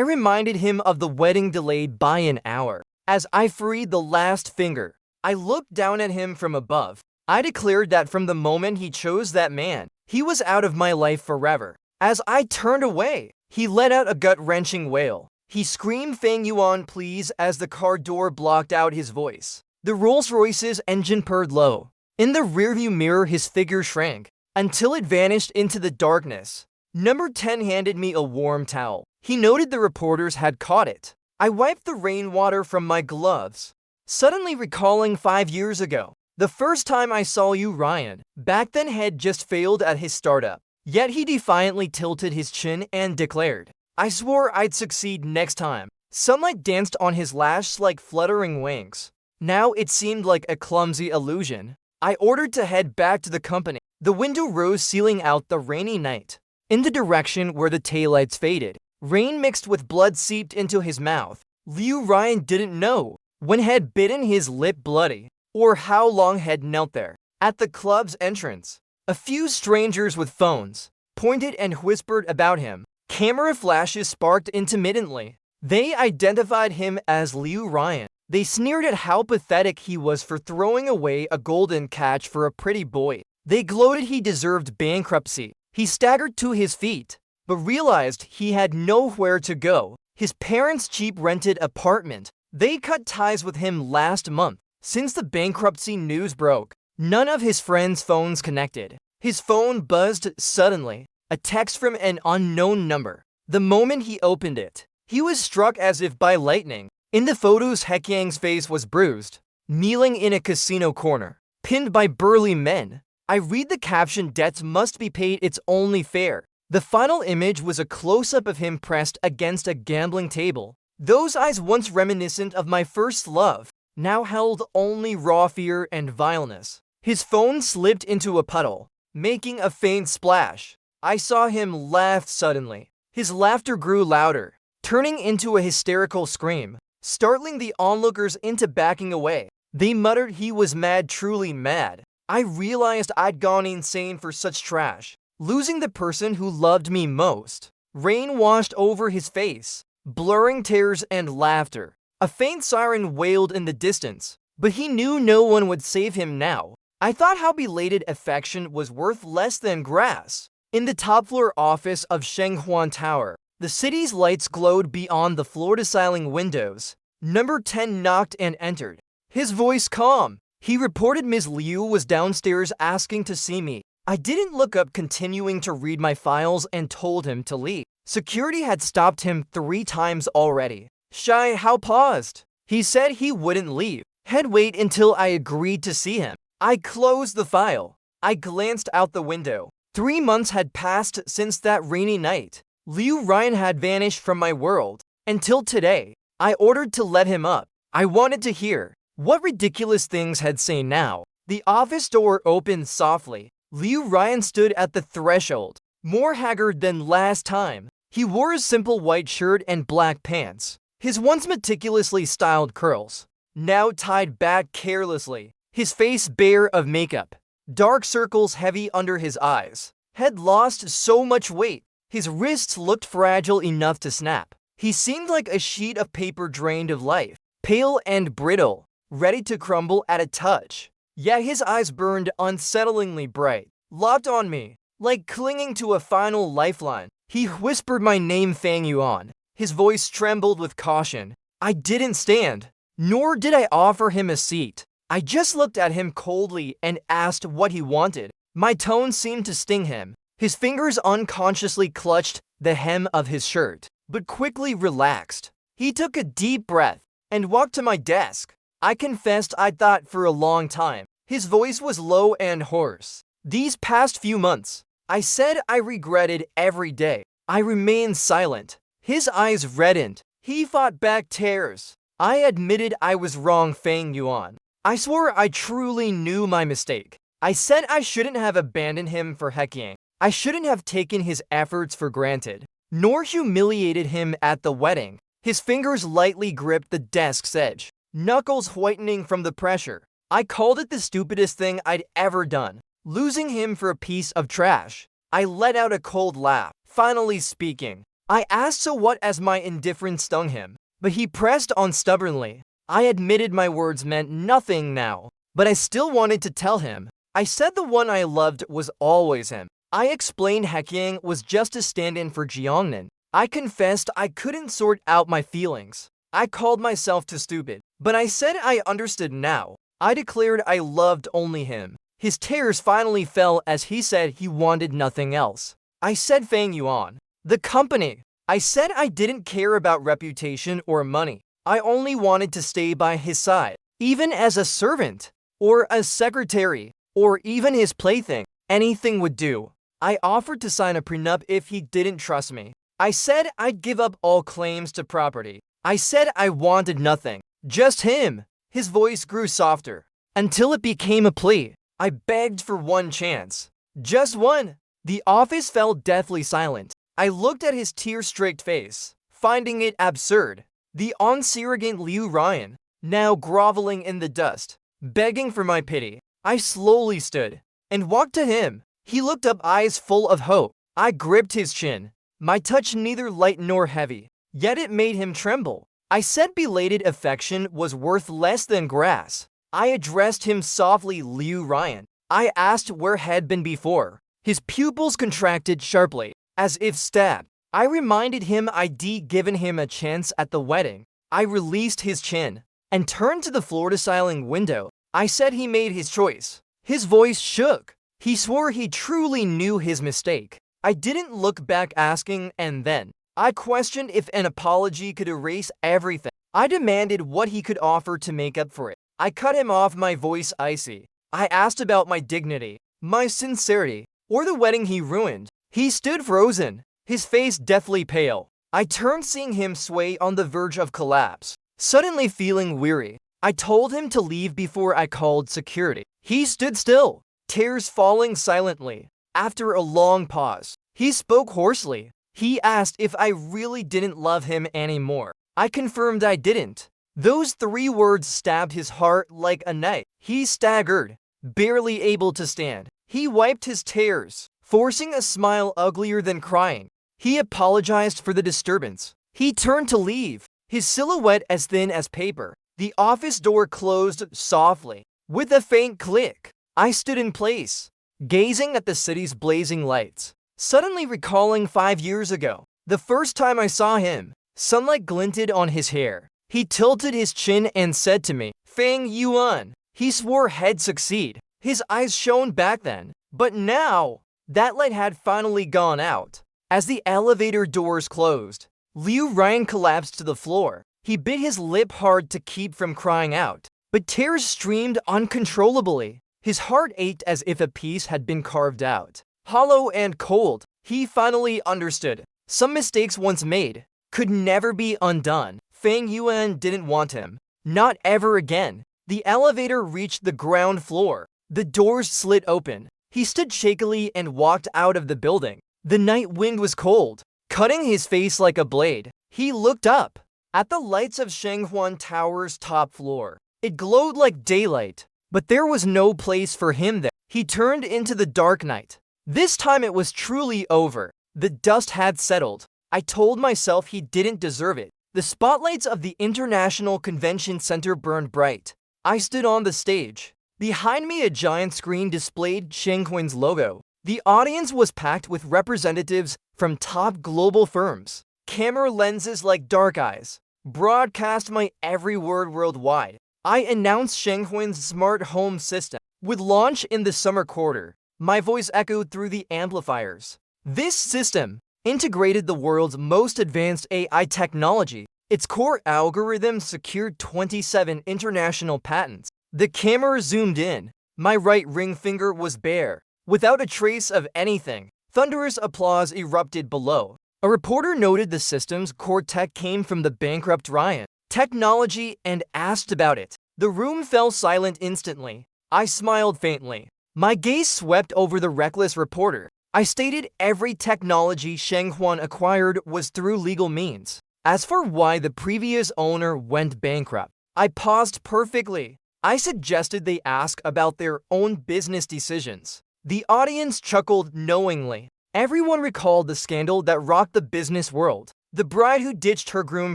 reminded him of the wedding delayed by an hour. As I freed the last finger, I looked down at him from above. I declared that from the moment he chose that man, he was out of my life forever. As I turned away, he let out a gut-wrenching wail. He screamed "Fang Yuan, please," as the car door blocked out his voice. The Rolls-Royce's engine purred low. In the rearview mirror, his figure shrank, until it vanished into the darkness. Number 10 handed me a warm towel. He noted the reporters had caught it. I wiped the rainwater from my gloves, suddenly recalling 5 years ago, the first time I saw Liu Ruyan. Back then, had just failed at his startup. Yet he defiantly tilted his chin and declared, "I swore I'd succeed next time." Sunlight danced on his lashes like fluttering wings. Now it seemed like a clumsy illusion. I ordered to head back to the company. The window rose, sealing out the rainy night. In the direction where the taillights faded, rain mixed with blood seeped into his mouth. Liu Ruyan didn't know when had bitten his lip bloody, or how long had knelt there. At the club's entrance, a few strangers with phones pointed and whispered about him. Camera flashes sparked intermittently. They identified him as Liu Ruyan. They sneered at how pathetic he was for throwing away a golden catch for a pretty boy. They gloated he deserved bankruptcy. He staggered to his feet, but realized he had nowhere to go. His parents' cheap rented apartment. They cut ties with him last month. Since the bankruptcy news broke, none of his friends' phones connected. His phone buzzed suddenly, a text from an unknown number. The moment he opened it, he was struck as if by lightning. In the photos, Hekyang's face was bruised, kneeling in a casino corner, pinned by burly men. I read the caption, "Debts must be paid, it's only fair." The final image was a close-up of him pressed against a gambling table. Those eyes, once reminiscent of my first love, now held only raw fear and vileness. His phone slipped into a puddle, making a faint splash. I saw him laugh suddenly. His laughter grew louder, turning into a hysterical scream, startling the onlookers into backing away. They muttered he was mad, truly mad. I realized I'd gone insane for such trash, losing the person who loved me most. Rain washed over his face, blurring tears and laughter. A faint siren wailed in the distance, but he knew no one would save him now. I thought how belated affection was worth less than grass. In the top-floor office of Shenghuan Tower, the city's lights glowed beyond the floor-to-ceiling windows. Number 10 knocked and entered, his voice calm. He reported Ms. Liu was downstairs asking to see me. I didn't look up, continuing to read my files, and told him to leave. Security had stopped him 3 times already. Shy Hao paused. He said he wouldn't leave. He'd wait until I agreed to see him. I closed the file. I glanced out the window. 3 months had passed since that rainy night. Liu Ruyan had vanished from my world. Until today, I ordered to let him up. I wanted to hear what ridiculous things had say now. The office door opened softly. Liu Ruyan stood at the threshold, more haggard than last time. He wore a simple white shirt and black pants. His once meticulously styled curls, now tied back carelessly. His face bare of makeup, dark circles heavy under his eyes. Had lost so much weight. His wrists looked fragile enough to snap. He seemed like a sheet of paper drained of life, pale and brittle, ready to crumble at a touch. Yet his eyes burned unsettlingly bright, locked on me. like clinging to a final lifeline. He whispered my name, Fang Yuan. His voice trembled with caution. I didn't stand, nor did I offer him a seat. I just looked at him coldly and asked what he wanted. My tone seemed to sting him. His fingers unconsciously clutched the hem of his shirt, but quickly relaxed. He took a deep breath and walked to my desk. I confessed I'd thought for a long time. His voice was low and hoarse. These past few months, I said I regretted every day. I remained silent. His eyes reddened. He fought back tears. I admitted I was wrong, Fang Yuan. I swore I truly knew my mistake. I said I shouldn't have abandoned him for Hekyang. I shouldn't have taken his efforts for granted, nor humiliated him at the wedding. His fingers lightly gripped the desk's edge, knuckles whitening from the pressure. I called it the stupidest thing I'd ever done, losing him for a piece of trash. I let out a cold laugh, finally speaking. I asked so what as my indifference stung him, but he pressed on stubbornly. I admitted my words meant nothing now, but I still wanted to tell him. I said the one I loved was always him. I explained Hekyang was just a stand-in for Jiangnan. I confessed I couldn't sort out my feelings. I called myself too stupid, but I said I understood now. I declared I loved only him. His tears finally fell as he said he wanted nothing else. I said, Fang Yuan, the company. I said I didn't care about reputation or money. I only wanted to stay by his side, even as a servant, or a secretary, or even his plaything. Anything would do. I offered to sign a prenup if he didn't trust me. I said I'd give up all claims to property. I said I wanted nothing, just him. His voice grew softer, until it became a plea. I begged for one chance. Just one. The office fell deathly silent. I looked at his tear-streaked face, finding it absurd. The once-arrogant Liu Ruyan, now groveling in the dust, begging for my pity. I slowly stood and walked to him. He looked up, eyes full of hope. I gripped his chin. My touch neither light nor heavy, yet it made him tremble. I said belated affection was worth less than grass. I addressed him softly, Liu Ruyan. I asked where had been before. His pupils contracted sharply, as if stabbed. I reminded him I'd given him a chance at the wedding. I released his chin and turned to the floor-to-ceiling window. I said he made his choice. His voice shook. He swore he truly knew his mistake. I didn't look back, asking, and then I questioned if an apology could erase everything. I demanded what he could offer to make up for it. I cut him off, my voice icy. I asked about my dignity, my sincerity, or the wedding he ruined. He stood frozen, his face deathly pale. I turned, seeing him sway on the verge of collapse. Suddenly feeling weary, I told him to leave before I called security. He stood still, tears falling silently. After a long pause, he spoke hoarsely. He asked if I really didn't love him anymore. I confirmed I didn't. Those 3 words stabbed his heart like a knife. He staggered, barely able to stand. He wiped his tears, forcing a smile uglier than crying. He apologized for the disturbance. He turned to leave, his silhouette as thin as paper. The office door closed softly. With a faint click, I stood in place, gazing at the city's blazing lights, suddenly recalling 5 years ago, the first time I saw him. Sunlight glinted on his hair. He tilted his chin and said to me, Fang Yuan. He swore he'd succeed. His eyes shone back then, but now, that light had finally gone out. As the elevator doors closed, Liu Ruyan collapsed to the floor. He bit his lip hard to keep from crying out, but tears streamed uncontrollably. His heart ached as if a piece had been carved out. Hollow and cold, he finally understood. Some mistakes once made could never be undone. Fang Yuan didn't want him. Not ever again. The elevator reached the ground floor. The doors slid open. He stood shakily and walked out of the building. The night wind was cold, cutting his face like a blade. He looked up at the lights of Shanghuan Tower's top floor. It glowed like daylight, but there was no place for him there. He turned into the dark night. This time it was truly over. The dust had settled. I told myself he didn't deserve it. The spotlights of the International Convention Center burned bright. I stood on the stage. Behind me, a giant screen displayed Shanghuan's logo. The audience was packed with representatives from top global firms. Camera lenses like dark eyes broadcast my every word worldwide. I announced Shenghuan's smart home system would launch in the summer quarter. My voice echoed through the amplifiers. This system integrated the world's most advanced AI technology. Its core algorithm secured 27 international patents. The camera zoomed in. My right ring finger was bare, without a trace of anything. Thunderous applause erupted below. A reporter noted the system's core tech came from the bankrupt Ruyan technology and asked about it. The room fell silent instantly. I smiled faintly. My gaze swept over the reckless reporter. I stated every technology Shenghuan acquired was through legal means. As for why the previous owner went bankrupt, I paused perfectly. I suggested they ask about their own business decisions. The audience chuckled knowingly. Everyone recalled the scandal that rocked the business world. The bride who ditched her groom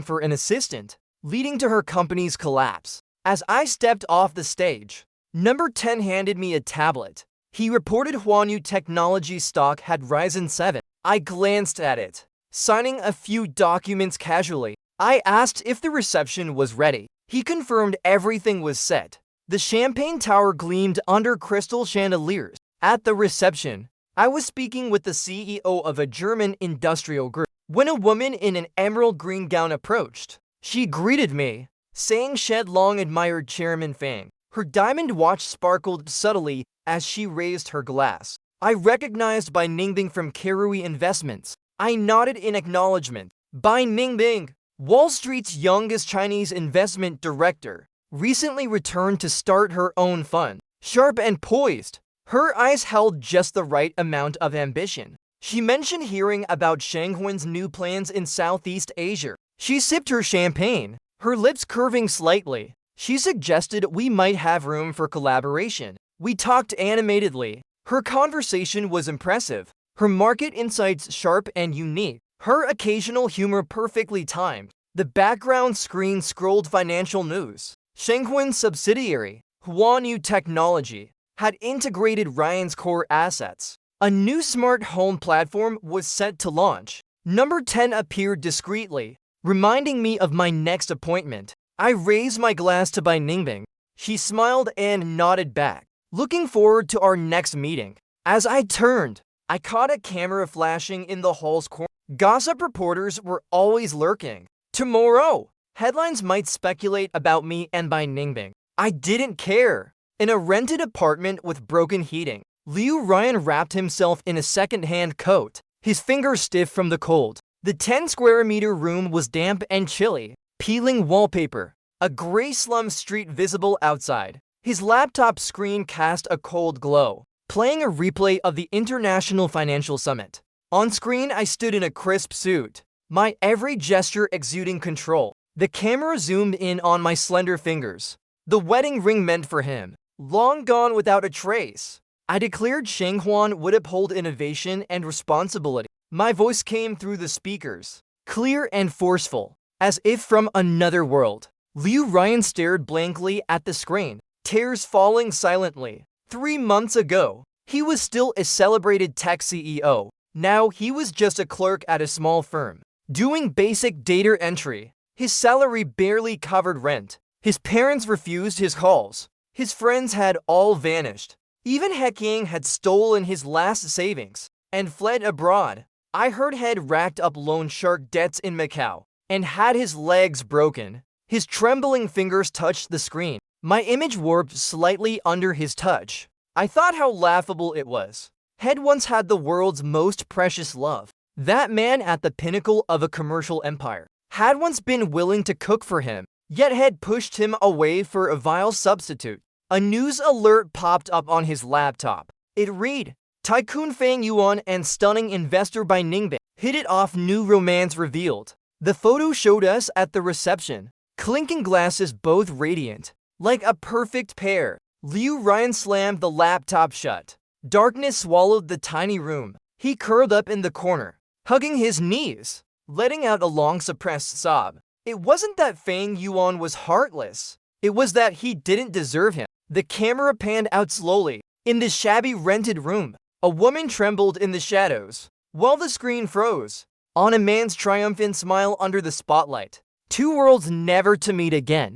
for an assistant, leading to her company's collapse. As I stepped off the stage, Number 10 handed me a tablet. He reported Huanyu Technology stock had risen 7. I glanced at it, signing a few documents casually. I asked if the reception was ready. He confirmed everything was set. The champagne tower gleamed under crystal chandeliers. At the reception, I was speaking with the CEO of a German industrial group when a woman in an emerald green gown approached. She greeted me, saying she'd long admired Chairman Fang. Her diamond watch sparkled subtly as she raised her glass. I recognized Bai Ningbing from Karui Investments. I nodded in acknowledgement. Bai Ningbing, Wall Street's youngest Chinese investment director, recently returned to start her own fund. Sharp and poised, her eyes held just the right amount of ambition. She mentioned hearing about Shenghuan's new plans in Southeast Asia. She sipped her champagne, her lips curving slightly. She suggested we might have room for collaboration. We talked animatedly. Her conversation was impressive, her market insights sharp and unique, her occasional humor perfectly timed. The background screen scrolled financial news. Shenghuan's subsidiary, Huanyu Technology, had integrated Ruyan's core assets. A new smart home platform was set to launch. Number 10 appeared discreetly, reminding me of my next appointment. I raised my glass to Bai Ningbing. She smiled and nodded back, looking forward to our next meeting. As I turned, I caught a camera flashing in the hall's corner. Gossip reporters were always lurking. Tomorrow, headlines might speculate about me and Bai Ningbing. I didn't care. In a rented apartment with broken heating, Liu Ruyan wrapped himself in a second-hand coat, his fingers stiff from the cold. The 10-square-meter room was damp and chilly. Peeling wallpaper, a gray slum street visible outside. His laptop screen cast a cold glow, playing a replay of the International Financial Summit. On screen, I stood in a crisp suit, my every gesture exuding control. The camera zoomed in on my slender fingers. The wedding ring meant for him, long gone without a trace. I declared Shenghuan would uphold innovation and responsibility. My voice came through the speakers, clear and forceful, as if from another world. Liu Ruyan stared blankly at the screen, tears falling silently. 3 months ago, he was still a celebrated tech CEO. Now he was just a clerk at a small firm, doing basic data entry. His salary barely covered rent. His parents refused his calls. His friends had all vanished. Even Heqiang had stolen his last savings and fled abroad. I heard he'd racked up loan shark debts in Macau and had his legs broken. His trembling fingers touched the screen. My image warped slightly under his touch. I thought how laughable it was. He'd once had the world's most precious love. That man at the pinnacle of a commercial empire had once been willing to cook for him, yet had pushed him away for a vile substitute. A news alert popped up on his laptop. It read, Tycoon Fang Yuan and stunning investor Bai Ningbing hit it off, new romance revealed. The photo showed us at the reception, clinking glasses both radiant, like a perfect pair. Liu Ruyan slammed the laptop shut. Darkness swallowed the tiny room. He curled up in the corner, hugging his knees, letting out a long suppressed sob. It wasn't that Fang Yuan was heartless. It was that he didn't deserve him. The camera panned out slowly. In the shabby rented room, A woman trembled in the shadows, while the screen froze, on a man's triumphant smile under the spotlight. Two worlds never to meet again.